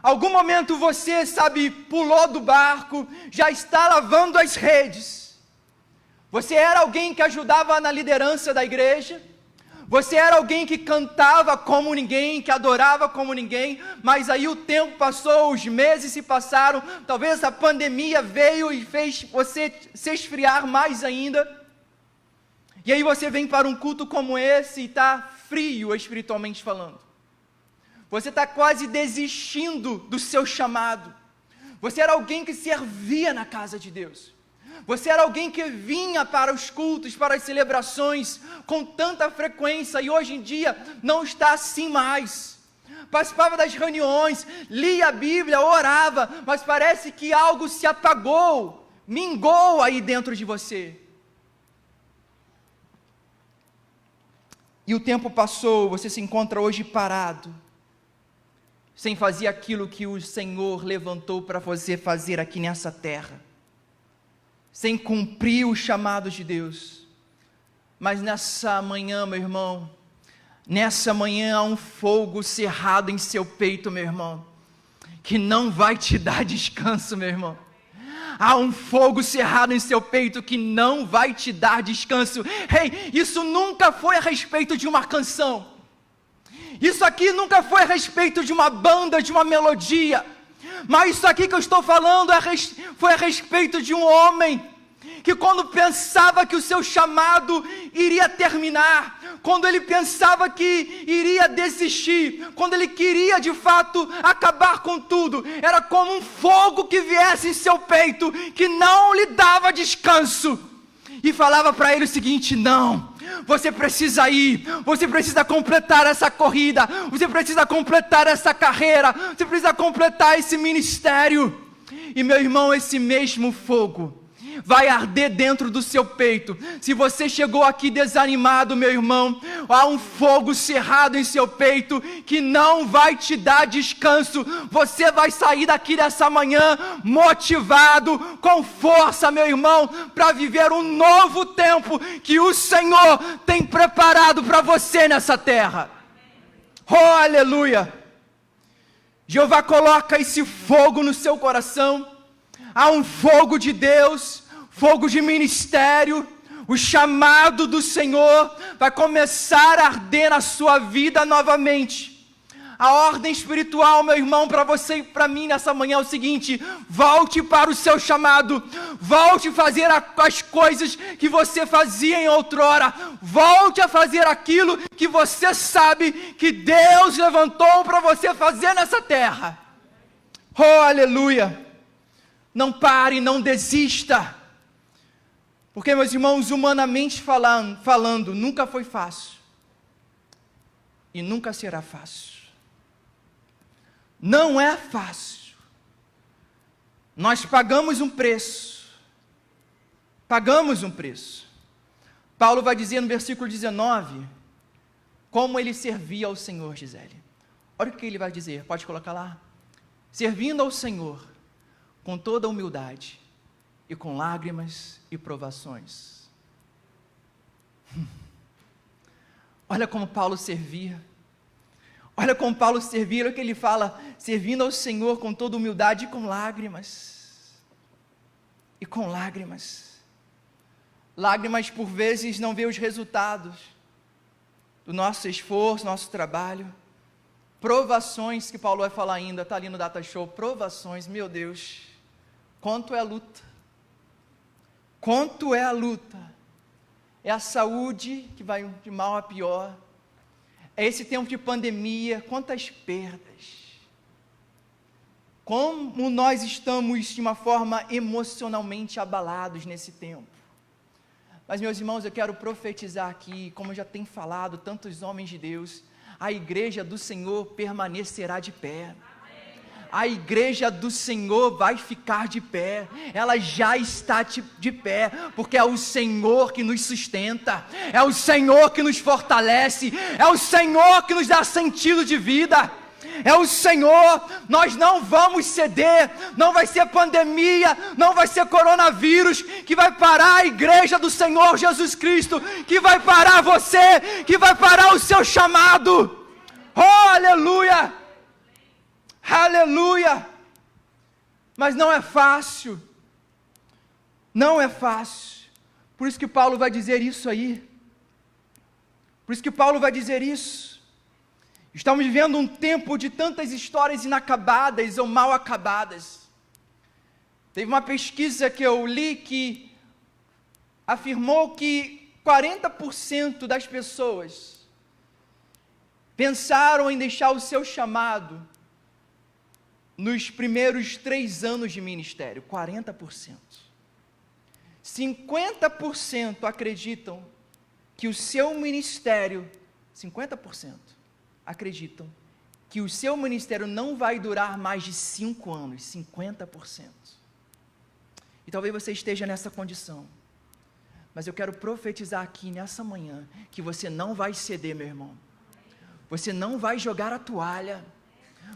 algum momento você, pulou do barco, já está lavando as redes. Você era alguém que ajudava na liderança da igreja, você era alguém que cantava como ninguém, que adorava como ninguém, mas aí o tempo passou, os meses se passaram, talvez a pandemia veio e fez você se esfriar mais ainda, e aí você vem para um culto como esse e está frio espiritualmente falando. Você está quase desistindo do seu chamado. Você era alguém que servia na casa de Deus. Você era alguém que vinha para os cultos, para as celebrações, com tanta frequência, e hoje em dia não está assim mais. Participava das reuniões, lia a Bíblia, orava, mas parece que algo se apagou, mingou aí dentro de você. E o tempo passou, você se encontra hoje parado, sem fazer aquilo que o Senhor levantou para você fazer aqui nessa terra, sem cumprir o chamado de Deus. Mas nessa manhã, meu irmão, nessa manhã há um fogo cerrado em seu peito, meu irmão, que não vai te dar descanso, meu irmão. Há um fogo cerrado em seu peito que não vai te dar descanso. Ei, isso nunca foi a respeito de uma canção. Isso aqui nunca foi a respeito de uma banda, de uma melodia. Mas isso aqui que eu estou falando foi a respeito de um homem que, quando pensava que o seu chamado iria terminar, quando ele pensava que iria desistir, quando ele queria de fato acabar com tudo, era como um fogo que viesse em seu peito, que não lhe dava descanso, e falava para ele o seguinte: não, você precisa ir, você precisa completar essa corrida, você precisa completar essa carreira, você precisa completar esse ministério. E meu irmão, esse mesmo fogo vai arder dentro do seu peito. Se você chegou aqui desanimado, meu irmão, há um fogo cerrado em seu peito que não vai te dar descanso. Você vai sair daqui dessa manhã motivado, com força, meu irmão, para viver um novo tempo que o Senhor tem preparado para você nessa terra. Oh, aleluia! Jeová coloca esse fogo no seu coração. Há um fogo de Deus, fogo de ministério. O chamado do Senhor vai começar a arder na sua vida novamente. A ordem espiritual, meu irmão, para você e para mim nessa manhã é o seguinte: volte para o seu chamado, volte a fazer as coisas que você fazia em outrora, volte a fazer aquilo que você sabe que Deus levantou para você fazer nessa terra. Oh, aleluia! Não pare, não desista, porque, meus irmãos, humanamente falando, nunca foi fácil e nunca será fácil. Não é fácil. Nós pagamos um preço. Pagamos um preço. Paulo vai dizer no versículo 19 como ele servia ao Senhor, Gisele. Olha o que ele vai dizer, pode colocar lá. Servindo ao Senhor com toda a humildade e com lágrimas e provações. Olha como Paulo servia. Olha como Paulo servia, olha o que ele fala, servindo ao Senhor com toda humildade e com lágrimas. E com lágrimas. Lágrimas, por vezes, não vê os resultados do nosso esforço, nosso trabalho. Provações, que Paulo vai falar ainda, está ali no Data Show, provações, meu Deus, quanto é a luta. Quanto é a luta. É a saúde que vai de mal a pior. É esse tempo de pandemia, quantas perdas. Como nós estamos de uma forma emocionalmente abalados nesse tempo. Mas, meus irmãos, eu quero profetizar aqui, como já tem falado tantos homens de Deus, a igreja do Senhor permanecerá de pé. A igreja do Senhor vai ficar de pé, ela já está de pé, porque é o Senhor que nos sustenta, é o Senhor que nos fortalece, é o Senhor que nos dá sentido de vida, é o Senhor. Nós não vamos ceder, não vai ser pandemia, não vai ser coronavírus que vai parar a igreja do Senhor Jesus Cristo, que vai parar você, que vai parar o seu chamado. Oh, aleluia! Aleluia! Mas não é fácil, não é fácil, por isso que Paulo vai dizer isso aí, por isso que Paulo vai dizer isso. Estamos vivendo um tempo de tantas histórias inacabadas ou mal acabadas. Teve uma pesquisa que eu li que afirmou que 40% das pessoas pensaram em deixar o seu chamado nos primeiros 3 anos de ministério, 40%. 50% acreditam que o seu ministério, 50% acreditam que o seu ministério não vai durar mais de 5 anos, 50%. E talvez você esteja nessa condição, mas eu quero profetizar aqui nessa manhã, que você não vai ceder, meu irmão. Você não vai jogar a toalha.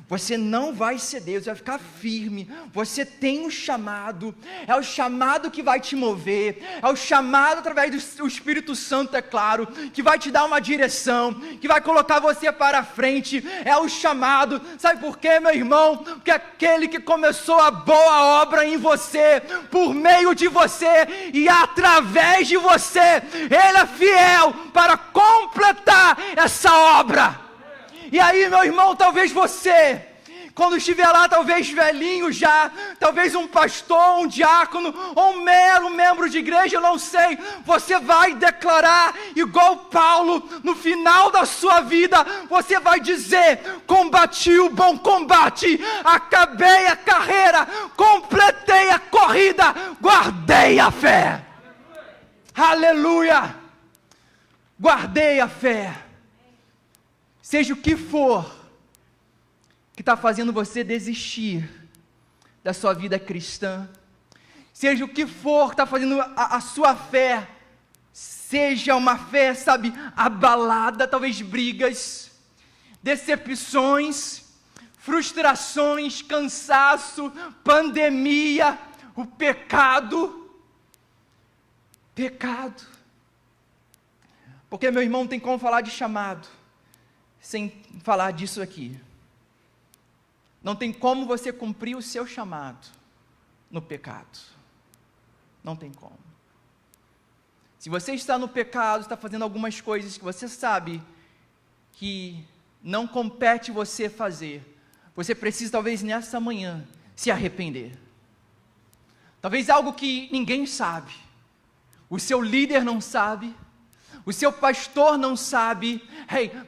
Você não vai ceder, você vai ficar firme. Você tem um chamado, é o chamado que vai te mover, é o chamado através do Espírito Santo, é claro, que vai te dar uma direção, que vai colocar você para frente. É o chamado, sabe por quê, meu irmão? Porque aquele que começou a boa obra em você, por meio de você e através de você, Ele é fiel para completar essa obra. E aí, meu irmão, talvez você, quando estiver lá, talvez velhinho já, talvez um pastor, um diácono, ou um mero membro de igreja, eu não sei, você vai declarar, igual Paulo, no final da sua vida, você vai dizer: combati o bom combate, acabei a carreira, completei a corrida, guardei a fé. Aleluia! Guardei a fé. Seja o que for que está fazendo você desistir da sua vida cristã, seja o que for que está fazendo a sua fé, seja uma fé, sabe, abalada, talvez brigas, decepções, frustrações, cansaço, pandemia, o pecado. Porque, meu irmão, não tem como falar de chamado sem falar disso aqui. Não tem como você cumprir o seu chamado no pecado. Não tem como. Se você está no pecado, está fazendo algumas coisas que você sabe que não compete você fazer, você precisa talvez nessa manhã se arrepender. Talvez algo que ninguém sabe, o seu líder não sabe, o seu pastor não sabe,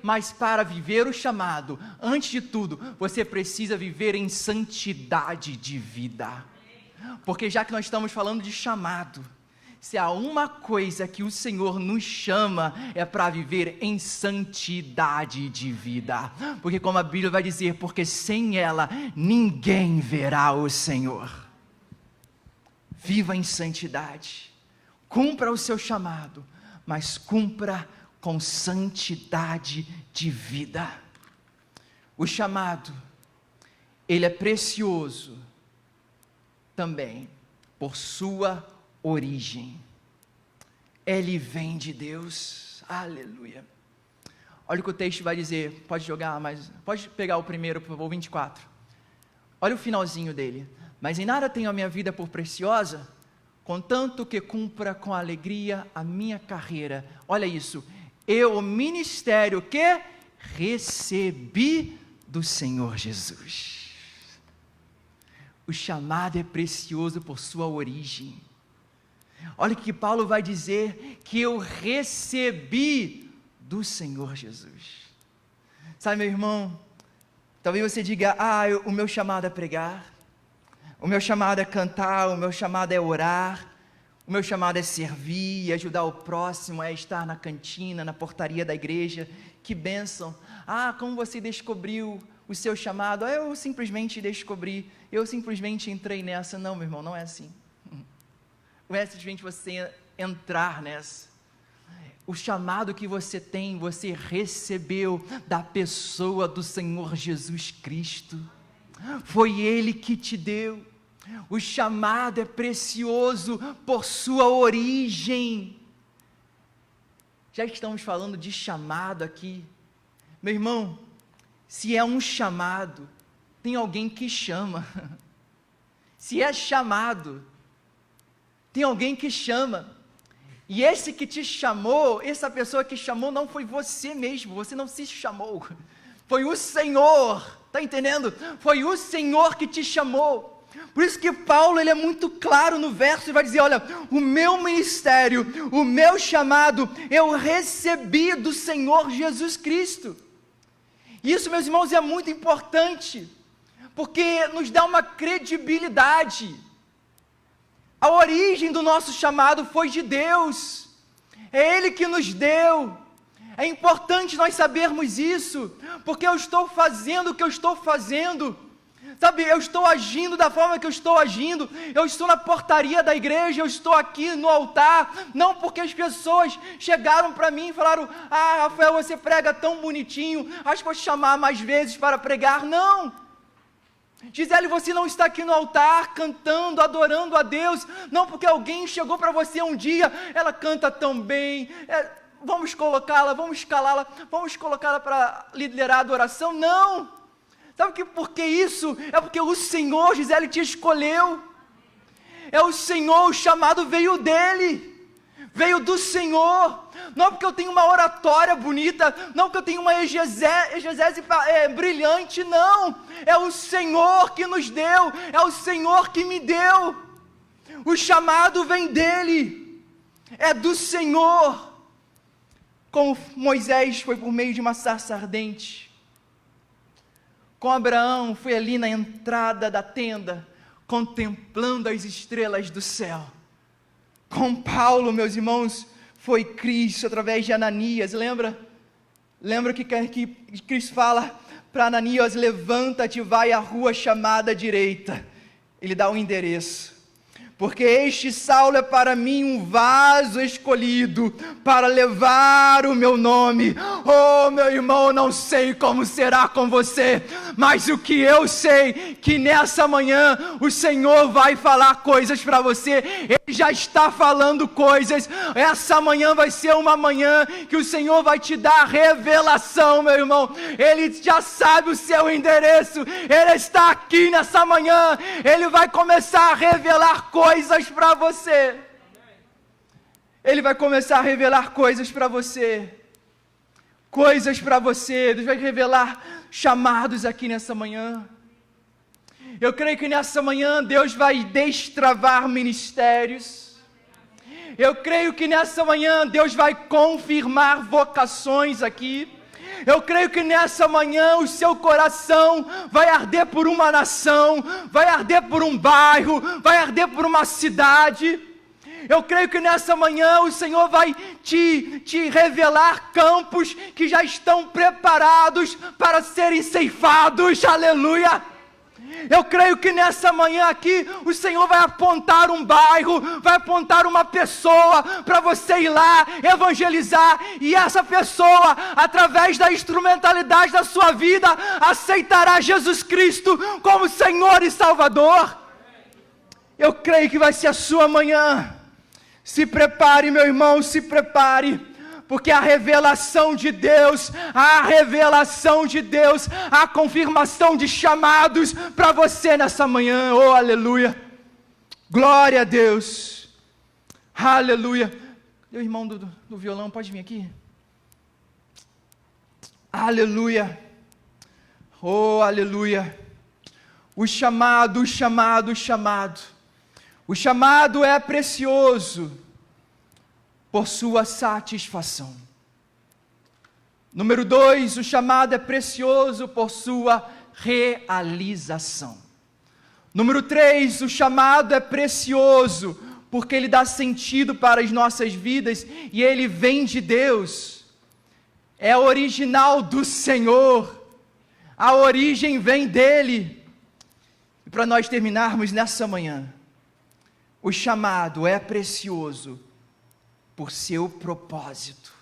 mas para viver o chamado, antes de tudo, você precisa viver em santidade de vida. Porque já que nós estamos falando de chamado, se há uma coisa que o Senhor nos chama, é para viver em santidade de vida. Porque como a Bíblia vai dizer, porque sem ela, ninguém verá o Senhor. Viva em santidade, cumpra o seu chamado, mas cumpra com santidade de vida. O chamado, ele é precioso também por sua origem. Ele vem de Deus. Aleluia. Olha o que o texto vai dizer. Pode jogar, mas pode pegar o primeiro, por favor, 24. Olha o finalzinho dele. Mas em nada tenho a minha vida por preciosa, contanto que cumpra com alegria a minha carreira. Olha isso. O ministério que recebi do Senhor Jesus. O chamado é precioso por sua origem. Olha o que Paulo vai dizer, que eu recebi do Senhor Jesus. Sabe, meu irmão, talvez você diga, o meu chamado é pregar, o meu chamado é cantar, o meu chamado é orar, o meu chamado é servir, ajudar o próximo, é estar na cantina, na portaria da igreja. Que bênção. Como você descobriu o seu chamado? Eu simplesmente descobri, eu simplesmente entrei nessa. Não, meu irmão, não é assim. Não é simplesmente você entrar nessa. O chamado que você tem, você recebeu da pessoa do Senhor Jesus Cristo. Foi Ele que te deu. O chamado é precioso por sua origem. Já que estamos falando de chamado aqui, meu irmão, se é um chamado, tem alguém que chama. Se é chamado, tem alguém que chama. E esse que te chamou, essa pessoa que chamou, não foi você mesmo, você não se chamou. Foi o Senhor, está entendendo? Foi o Senhor que te chamou. Por isso que Paulo, ele é muito claro no verso, ele vai dizer, olha, o meu ministério, o meu chamado, eu recebi do Senhor Jesus Cristo. Isso, meus irmãos, é muito importante, porque nos dá uma credibilidade. A origem do nosso chamado foi de Deus, é Ele que nos deu. É importante nós sabermos isso, porque eu estou fazendo o que eu estou fazendo, sabe, eu estou agindo da forma que eu estou agindo, eu estou na portaria da igreja, eu estou aqui no altar, não porque as pessoas chegaram para mim e falaram, Rafael, você prega tão bonitinho, acho que vou te chamar mais vezes para pregar. Não. Gisele, você não está aqui no altar cantando, adorando a Deus, não porque alguém chegou para você um dia, ela canta tão bem, vamos colocá-la, vamos escalá-la, vamos colocá-la para liderar a adoração. Não, sabe por que isso? É porque o Senhor, Gisele, te escolheu, é o Senhor, o chamado veio dEle, veio do Senhor, não porque eu tenho uma oratória bonita, não porque eu tenho uma exegese brilhante, não, é o Senhor que nos deu, é o Senhor que me deu, o chamado vem dEle, é do Senhor. Com Moisés foi por meio de uma sarça ardente, com Abraão foi ali na entrada da tenda, contemplando as estrelas do céu. Com Paulo, meus irmãos, foi Cristo através de Ananias, lembra? Lembra que Cristo fala para Ananias, levanta-te e vai à rua chamada direita. Ele dá o endereço. porque este Saulo é para mim um vaso escolhido para levar o meu nome. Oh, meu irmão, não sei como será com você, mas o que eu sei, que nessa manhã o Senhor vai falar coisas para você. Ele já está falando coisas. Essa manhã vai ser uma manhã que o Senhor vai te dar revelação, meu irmão. Ele já sabe o seu endereço. Ele está aqui nessa manhã. Ele vai começar a revelar coisas para você. Ele vai começar a revelar coisas para você. Coisas para você. Deus vai revelar chamados aqui nessa manhã. Eu creio que nessa manhã Deus vai destravar ministérios. Eu creio que nessa manhã Deus vai confirmar vocações aqui. Eu creio que nessa manhã o seu coração vai arder por uma nação, vai arder por um bairro, vai arder por uma cidade. Eu creio que nessa manhã o Senhor vai te revelar campos que já estão preparados para serem ceifados. Aleluia! Eu creio que nessa manhã aqui o Senhor vai apontar um bairro, vai apontar uma pessoa para você ir lá evangelizar, e essa pessoa, através da instrumentalidade da sua vida, aceitará Jesus Cristo como Senhor e Salvador. Eu creio que vai ser a sua manhã. Se prepare, meu irmão, se prepare, porque a revelação de Deus, a confirmação de chamados para você nessa manhã. Oh, aleluia, glória a Deus, aleluia. O irmão do violão pode vir aqui? Aleluia, oh, aleluia. O chamado é precioso por sua satisfação. Número 2, o chamado é precioso por sua realização. Número 3, o chamado é precioso porque ele dá sentido para as nossas vidas e ele vem de Deus. É original do Senhor. A origem vem dele. E para nós terminarmos nessa manhã, o chamado é precioso por seu propósito.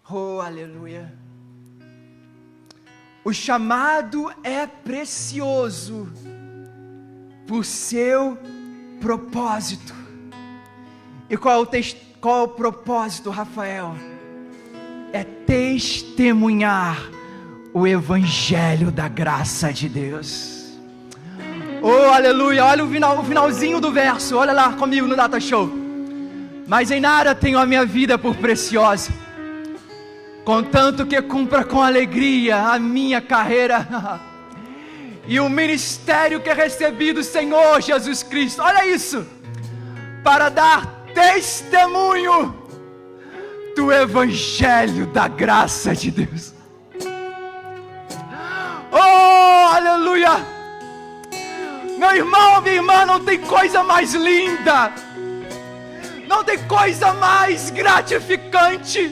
Oh, aleluia. O chamado é precioso por seu propósito. E qual é o propósito, Rafael? É testemunhar o evangelho da graça de Deus. Oh, aleluia. Olha o finalzinho do verso. Olha lá comigo no Data Show. Mas em nada tenho a minha vida por preciosa, contanto que cumpra com alegria a minha carreira e o ministério que recebi do Senhor Jesus Cristo. Olha isso. Para dar testemunho do evangelho da graça de Deus. Oh, aleluia. Meu irmão, minha irmã, não tem coisa mais linda, não tem coisa mais gratificante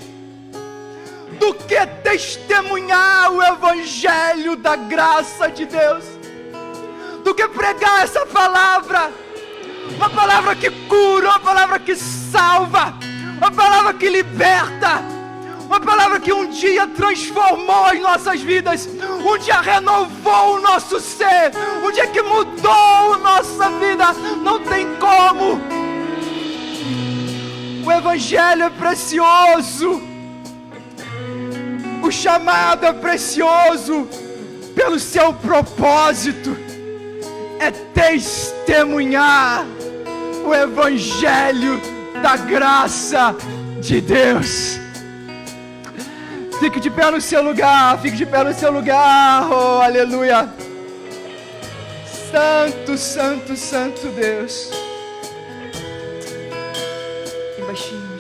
do que testemunhar o evangelho da graça de Deus, do que pregar essa palavra, uma palavra que cura, uma palavra que salva, uma palavra que liberta, uma palavra que um dia transformou as nossas vidas, um dia renovou o nosso ser, um dia que mudou a nossa vida. Não tem como. O evangelho é precioso, o chamado é precioso pelo seu propósito, é testemunhar o evangelho da graça de Deus. Fique de pé no seu lugar, fique de pé no seu lugar, oh, aleluia. Santo, santo, santo Deus. Bem baixinho.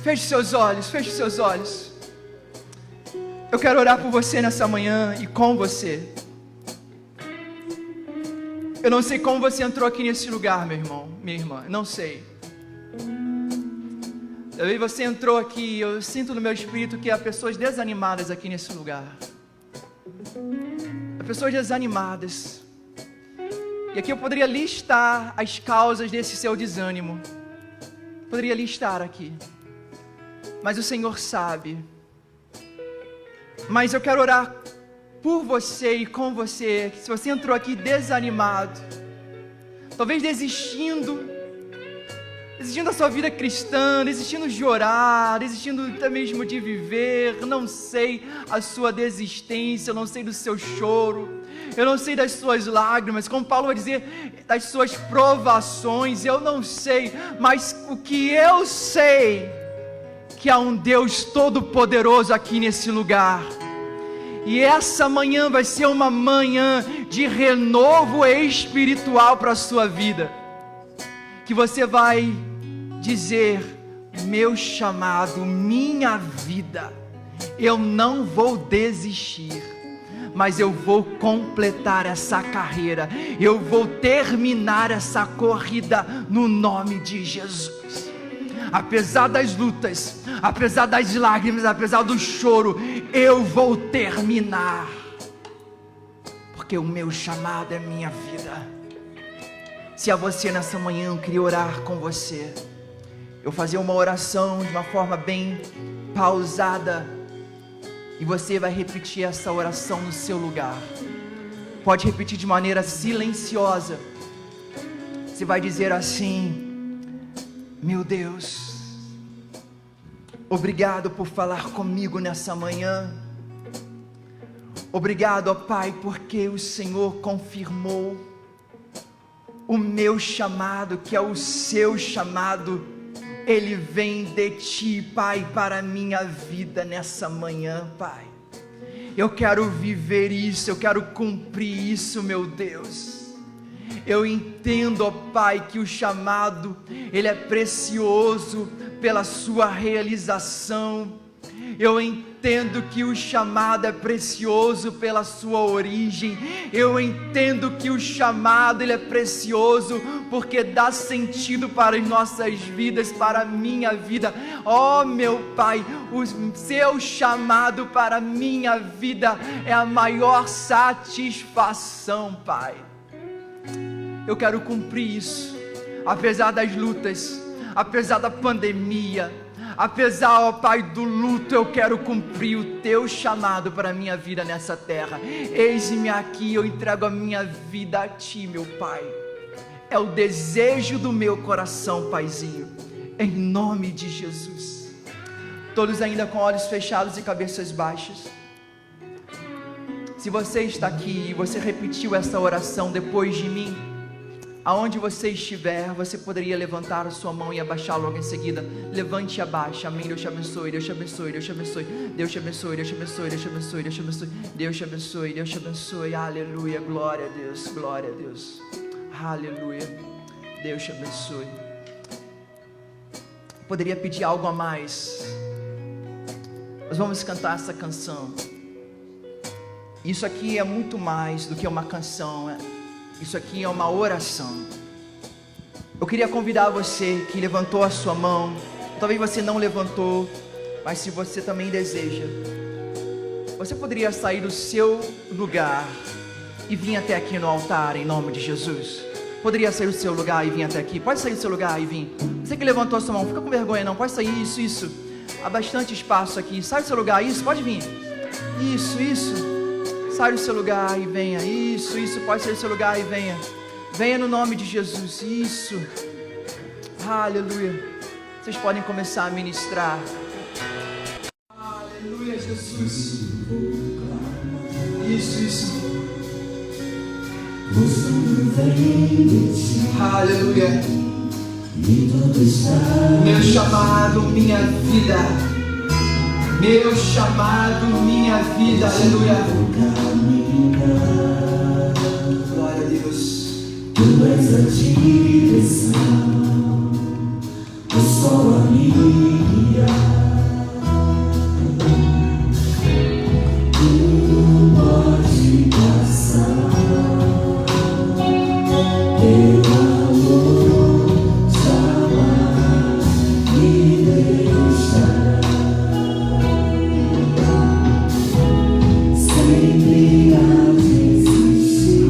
Feche seus olhos, feche seus olhos. Eu quero orar por você nessa manhã e com você. Eu não sei como você entrou aqui nesse lugar, meu irmão, minha irmã, não sei. Talvez você entrou aqui, eu sinto no meu espírito que há pessoas desanimadas aqui nesse lugar. Há pessoas desanimadas. E aqui eu poderia listar as causas desse seu desânimo. Poderia listar aqui. Mas o Senhor sabe. Mas eu quero orar por você e com você, que se você entrou aqui desanimado, talvez desistindo da sua vida cristã, desistindo de orar, desistindo até mesmo de viver, não sei a sua desistência, eu não sei do seu choro, eu não sei das suas lágrimas, como Paulo vai dizer, das suas provações, eu não sei, mas o que eu sei, que há um Deus todo-poderoso aqui nesse lugar, e essa manhã vai ser uma manhã de renovo espiritual para a sua vida, que você vai dizer, meu chamado, minha vida, eu não vou desistir, mas eu vou completar essa carreira, eu vou terminar essa corrida no nome de Jesus. Apesar das lutas, apesar das lágrimas, apesar do choro, eu vou terminar, porque o meu chamado é minha vida. Se a você nessa manhã eu queria orar com você, eu fazer uma oração de uma forma bem pausada, e você vai repetir essa oração no seu lugar. Pode repetir de maneira silenciosa. Você vai dizer assim: meu Deus, obrigado por falar comigo nessa manhã. Obrigado, ó Pai, porque o Senhor confirmou o meu chamado, que é o seu chamado, ele vem de ti, Pai, para a minha vida nessa manhã, Pai. Eu quero viver isso, eu quero cumprir isso, meu Deus. Eu entendo, ó Pai, que o chamado, ele é precioso pela sua realização. Eu entendo que o chamado é precioso pela sua origem. Eu entendo que o chamado ele é precioso porque dá sentido para as nossas vidas, para a minha vida. Oh meu Pai, o seu chamado para a minha vida é a maior satisfação, Pai. Eu quero cumprir isso, apesar das lutas, apesar da pandemia, apesar, ó Pai, do luto, eu quero cumprir o teu chamado para a minha vida nessa terra. Eis-me aqui, eu entrego a minha vida a ti, meu Pai. É o desejo do meu coração, Paizinho, em nome de Jesus. Todos ainda com olhos fechados e cabeças baixas. Se você está aqui e você repetiu essa oração depois de mim, aonde você estiver, você poderia levantar a sua mão e abaixar logo em seguida. Levante e abaixe. Amém. Deus te abençoe, Deus te abençoe, Deus te abençoe, Deus te abençoe, Deus te abençoe, Deus te abençoe, Deus te abençoe, Deus te abençoe, Deus te abençoe. Aleluia, glória a Deus, glória a Deus. Aleluia, Deus te abençoe. Poderia pedir algo a mais. Nós vamos cantar essa canção. Isso aqui é muito mais do que uma canção, isso aqui é uma oração. Eu queria convidar você que levantou a sua mão, talvez você não levantou, mas se você também deseja, você poderia sair do seu lugar e vir até aqui no altar em nome de Jesus. Poderia sair do seu lugar e vir até aqui. Pode sair do seu lugar e vir. Você que levantou a sua mão, fica com vergonha não, pode sair. Isso, há bastante espaço aqui. Sai do seu lugar, isso, pode vir. Isso. Sai do seu lugar e venha. Isso, pode sair do seu lugar e venha. Venha no nome de Jesus. Isso. Aleluia. Vocês podem começar a ministrar. Aleluia, Jesus. Isso. Aleluia. Meu chamado, minha vida. Meu chamado, minha vida, aleluia. Glória a Deus. Tu és a direção, eu sou a minha. Tu pode passar, teu amor jamais me deixará. Sempre a desistir,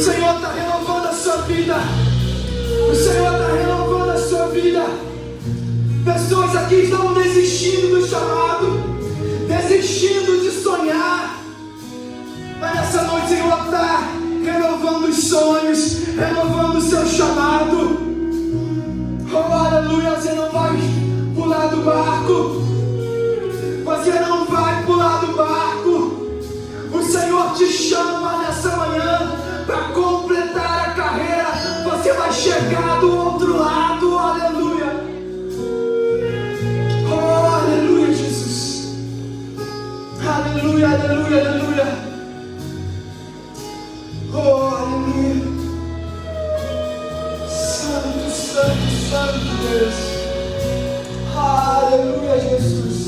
Senhor está renovando a sua vida. O Senhor está renovando a sua vida. Pessoas aqui estão desistindo do chamado, desistindo de sonhar. Mas essa noite o Senhor está renovando os sonhos, renovando o seu chamado. Oh, aleluia, você não vai pular do barco. Você não vai pular do barco. O Senhor te chama nessa manhã para completar a carreira. Você vai chegar do outro lado, aleluia. Oh, aleluia, Jesus. Aleluia, aleluia, aleluia. Oh, aleluia. Santo, santo, santo Deus. Aleluia, Jesus.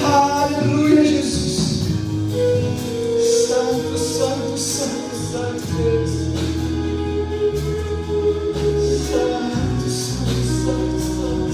Aleluia, Jesus. Santo, santo, santo, santo Deus. Santo, santo, santo, santo.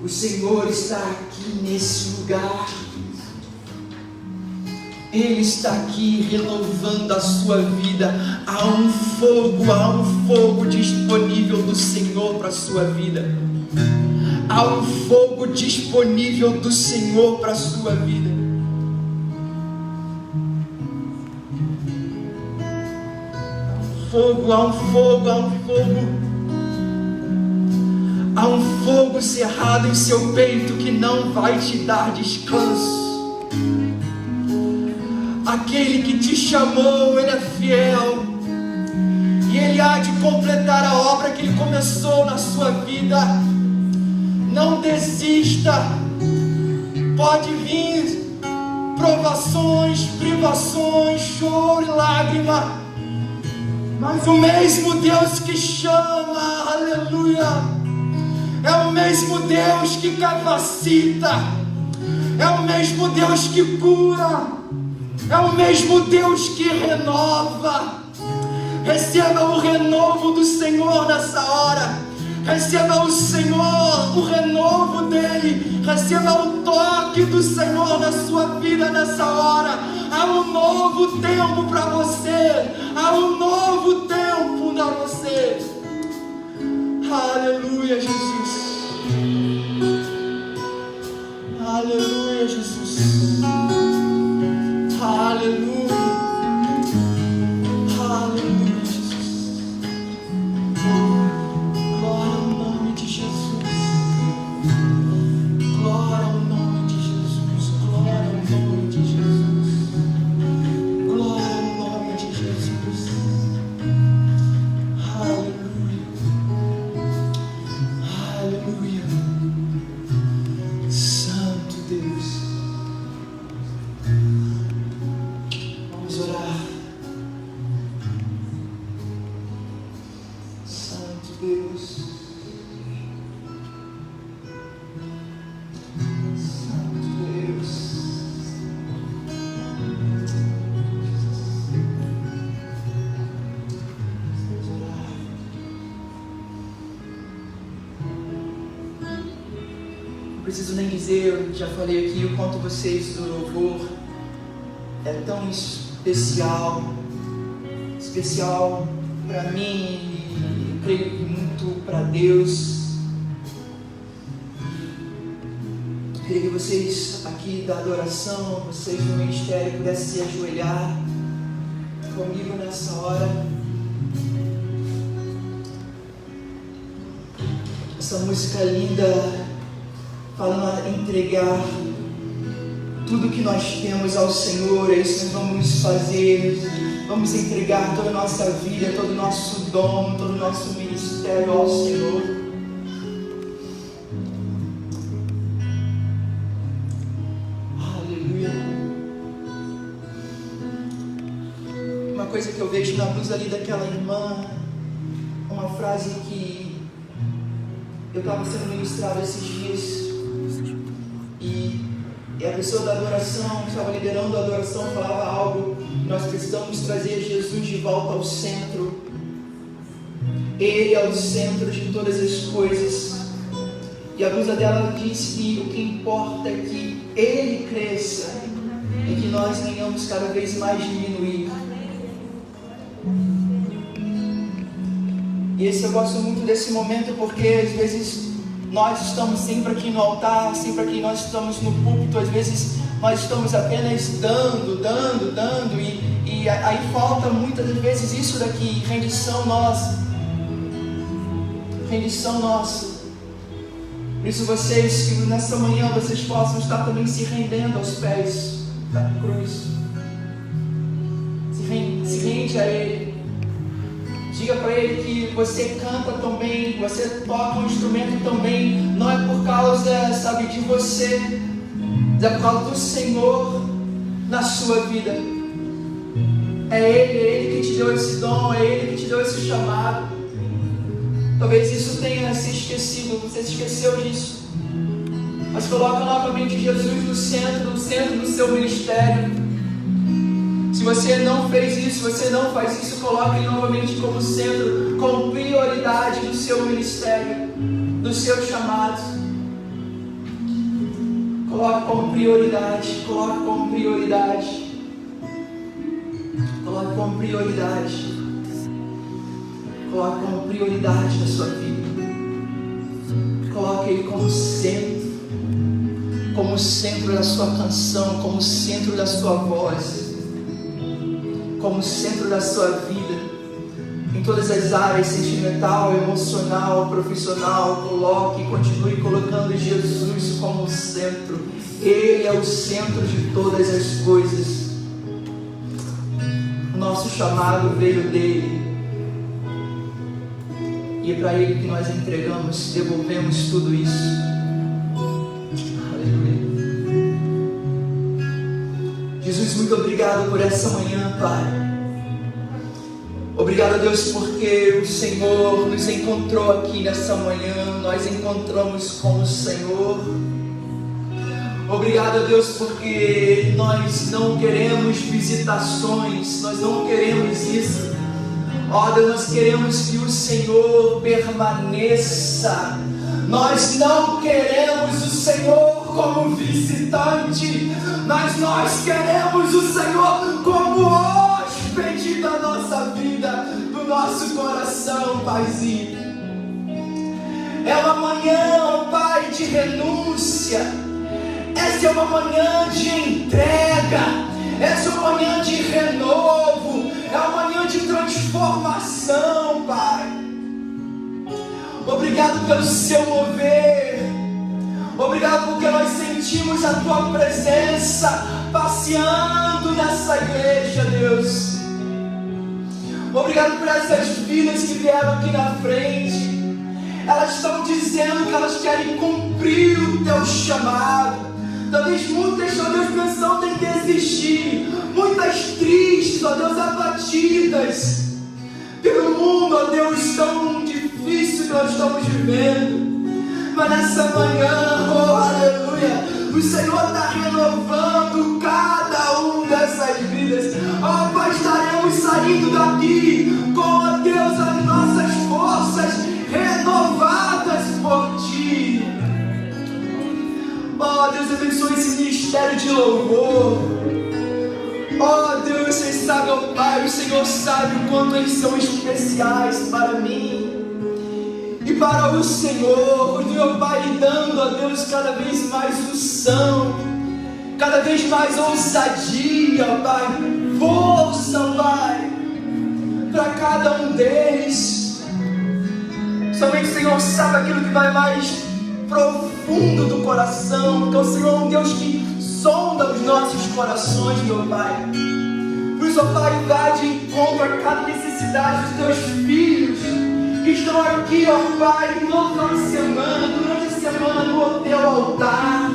O Senhor está aqui nesse lugar. Ele está aqui renovando a sua vida. Há um fogo disponível do Senhor para a sua vida. Há um fogo disponível do Senhor para a sua vida. Há um fogo. Há um fogo cerrado em seu peito que não vai te dar descanso. Aquele que te chamou, Ele é fiel. E Ele há de completar a obra que Ele começou na sua vida. Não desista. Pode vir provações, privações, choro e lágrima. Mas o mesmo Deus que chama, aleluia, é o mesmo Deus que capacita, é o mesmo Deus que cura, é o mesmo Deus que renova. Receba o renovo do Senhor nessa hora. Receba o Senhor, o renovo dEle. Receba o toque do Senhor na sua vida nessa hora. Há um novo tempo para você. Há um novo tempo para você. Aleluia, Jesus. Aleluia, Jesus. Aleluia. Aleluia, Jesus. Glória ao nome de Jesus. Glória ao nome de Jesus. Glória ao nome de Jesus. Glória ao nome de Jesus. Aleluia. Aleluia. Santo Deus. Vamos orar. Santo Deus. Santo Deus. Vamos orar. Não preciso nem dizer, eu já falei aqui o quanto vocês do louvor é tão especial para mim e creio que muito para Deus. Queria que vocês aqui da adoração, vocês do ministério, pudessem se ajoelhar comigo nessa hora. Essa música linda, falando a entregar tudo que nós temos ao Senhor. É isso que nós vamos fazer. Vamos entregar toda a nossa vida, todo o nosso dom, todo o nosso ministério ao Senhor. Uma coisa que eu vejo na blusa ali daquela irmã, uma frase que eu estava sendo ministrado esses dias, e a pessoa da adoração, que estava liderando a adoração, falava algo: nós precisamos trazer Jesus de volta ao centro. Ele é o centro de todas as coisas. E a blusa dela disse que o que importa é que Ele cresça e que nós venhamos cada vez mais diminuir. E eu gosto muito desse momento, porque às vezes nós estamos sempre aqui no altar, sempre aqui nós estamos no púlpito, às vezes nós estamos apenas dando, e aí falta muitas vezes isso daqui, rendição nossa. Por isso vocês, que nessa manhã vocês possam estar também se rendendo aos pés da cruz. Se rende a Ele. Diga para Ele que você canta também, você toca um instrumento também, não é por causa, sabe, de você, mas é por causa do Senhor na sua vida. É Ele que te deu esse dom, é Ele que te deu esse chamado. Talvez isso tenha se esquecido, você se esqueceu disso. Mas coloca novamente Jesus no centro do seu ministério. Se você não fez isso, você não faz isso, coloque Ele novamente como centro, como prioridade do seu ministério, do seu chamado. Coloque como prioridade, coloque como prioridade. Coloque como prioridade. Coloque como prioridade na sua vida. Coloque Ele como centro da sua canção, como centro da sua voz, como centro da sua vida, em todas as áreas, sentimental, emocional, profissional. Continue colocando Jesus como centro. Ele é o centro de todas as coisas. O nosso chamado veio dele, e é para Ele que nós entregamos, devolvemos tudo isso. Aleluia. Jesus, muito obrigado por essa manhã, Pai. Obrigado, Deus, porque o Senhor nos encontrou aqui nessa manhã. Nós encontramos com o Senhor. Obrigado, Deus, porque nós não queremos visitações, nós não queremos isso. Ó Deus, nós queremos que o Senhor permaneça. Nós não queremos o Senhor como visitante, mas nós queremos o Senhor como hóspede da nossa vida, do nosso coração, Paizinho. É uma manhã, Pai, de renúncia. Essa é uma manhã de entrega. Essa é uma manhã de renovo. É uma manhã de transformação, Pai. Obrigado pelo seu mover. Obrigado porque nós sentimos a tua presença passeando nessa igreja, Deus. Obrigado por essas vidas que vieram aqui na frente. Elas estão dizendo que elas querem cumprir o teu chamado. Talvez muitas, ó Deus, pensando em desistir. Muitas tristes, ó Deus, abatidas pelo mundo, ó Deus, tão difícil que nós estamos vivendo. Mas nessa manhã, oh aleluia, o Senhor está renovando cada uma dessas vidas. Ó Pai, estaremos saindo daqui com, ó Deus, as nossas forças renovadas por Ti. Ó Deus, abençoe esse ministério de louvor. Ó Deus, você sabe, ó Pai, o Senhor sabe o quanto eles são especiais para mim. E para o Senhor, meu Pai, lhe dando, ó Deus, cada vez mais unção, cada vez mais ousadia, ó Pai, força, ó Pai, para cada um deles. Somente o Senhor sabe aquilo que vai mais profundo do coração, porque o Senhor é um Deus que sonda os nossos corações, meu Pai. Por isso, ó Pai, vá de encontro a cada necessidade dos teus filhos que estão aqui, ó Pai, no final de semana, durante a semana, no teu altar.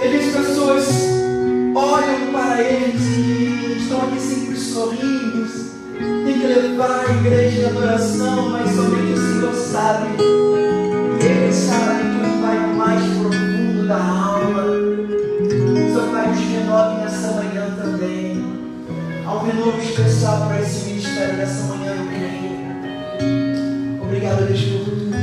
E as pessoas olham para eles e estão aqui sempre sorrindo. Tem que levar a igreja de adoração, mas somente o Senhor sabe. Ele sabe tudo vai mais profundo da alma. Seu Pai, nos renove nessa manhã também. Há um renovo especial para esse ministério nessa manhã, eu creio. Obrigado, Deus, por tudo.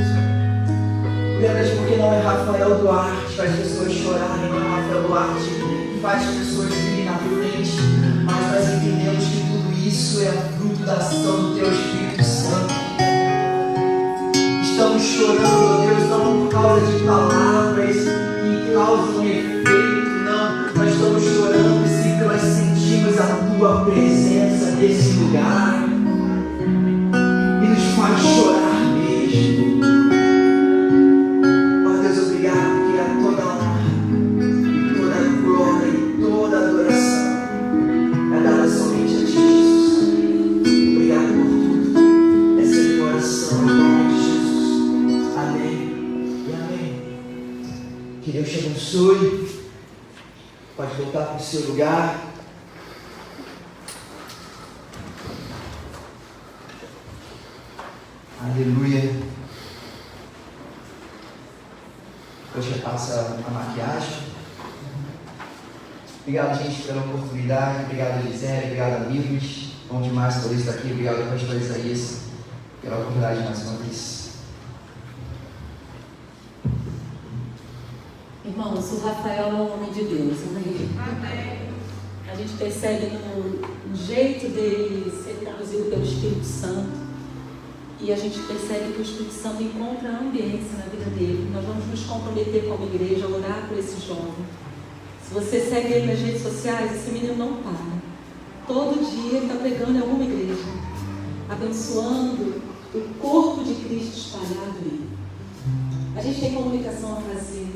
Obrigado, Deus, porque não é Rafael Duarte que faz pessoas chorarem, não é Rafael Duarte que faz pessoas virem na frente, mas nós entendemos que tudo isso é fruto da ação do Teu Espírito Santo. Estamos chorando, ó Deus, não por causa de palavras que causam efeito, não. Nós estamos chorando sim, porque nós sentimos a Tua presença nesse lugar e nos faz chorar mesmo. Ó Deus, obrigado, porque a toda honra, toda glória e toda adoração é dada somente a Ti, Jesus. Obrigado por tudo. É sem coração, em nome de Jesus. Amém e amém. Que Deus te abençoe. Pode voltar para o seu lugar. Aleluia. Hoje passa a maquiagem. Obrigado, gente, pela oportunidade. Obrigado, Gisele. Obrigado, amigos. Bom demais por estar aqui. Obrigado, pastor Isaías, pela oportunidade mais uma vez. Irmãos, o Rafael é um homem de Deus, amém? A gente percebe no jeito dele ser conduzido pelo Espírito Santo, e a gente percebe que o Espírito Santo encontra ambiência na vida dele. Nós vamos nos comprometer como igreja a orar por esse jovem. Se você segue ele nas redes sociais, esse menino não para. Todo dia ele está pregando em alguma igreja, abençoando o corpo de Cristo espalhado aí. A gente tem comunicação a fazer.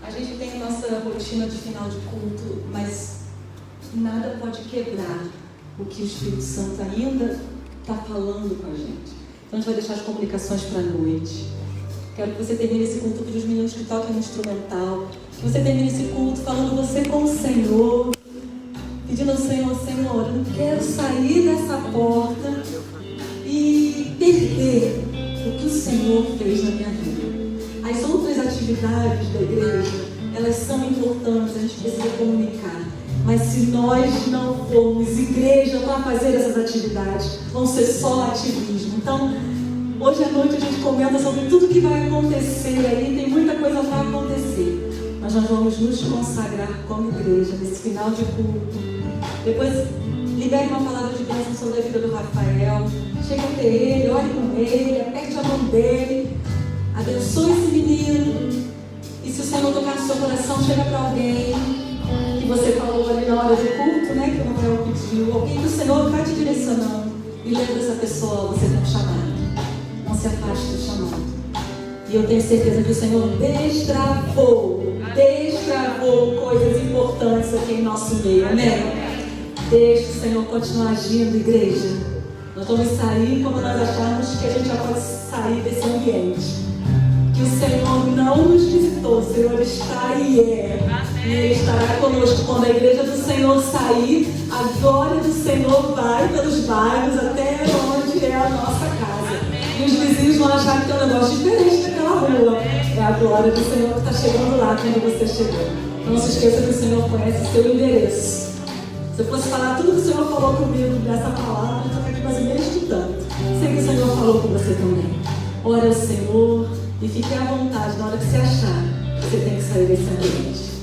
A gente tem a nossa rotina de final de culto, mas nada pode quebrar o que o Espírito Santo ainda está falando com a gente. Então a gente vai deixar as comunicações para a noite. Quero que você termine esse culto pedindo os meninos que toquem no instrumental. Que você termine esse culto falando você com o Senhor. Pedindo ao Senhor, Senhor, eu não quero sair dessa porta e perder o que o Senhor fez na minha vida. As outras atividades da igreja, elas são importantes, a gente precisa comunicar. Mas se nós não formos igreja para fazer essas atividades, vão ser só ativismo. Então, hoje à noite a gente comenta sobre tudo que vai acontecer aí, tem muita coisa para acontecer. Mas nós vamos nos consagrar como igreja nesse final de culto. Depois, libere uma palavra de bênção sobre a vida do Rafael. Chega até ele, ore com ele, aperte a mão dele. Abençoe esse menino. E se o Senhor tocar no seu coração, chega para alguém que você falou ali na hora do culto, né? Que o Rafael pediu. Alguém que o Senhor está te direcionando. E lembra essa pessoa, você tem um chamado. Não se afaste do chamado. E eu tenho certeza que o Senhor destravou coisas importantes aqui em nosso meio. Amém? Deixe o Senhor continuar agindo, igreja. Nós vamos sair como nós achamos que a gente já pode sair desse ambiente. Que o Senhor não nos visitou, o Senhor está e é. E Ele estará conosco quando a igreja do Senhor sair. A glória do Senhor vai pelos bairros até onde é a nossa casa. E os vizinhos vão achar que tem um negócio diferente naquela rua. É a glória do Senhor que está chegando lá quando você chegou. Não se esqueça que o Senhor conhece o seu endereço. Se eu fosse falar tudo que o Senhor falou comigo nessa palavra, eu estou aqui mais ou menos estudando. Sei que o Senhor falou com você também. Ore ao Senhor e fique à vontade na hora que você achar que você tem que sair desse ambiente.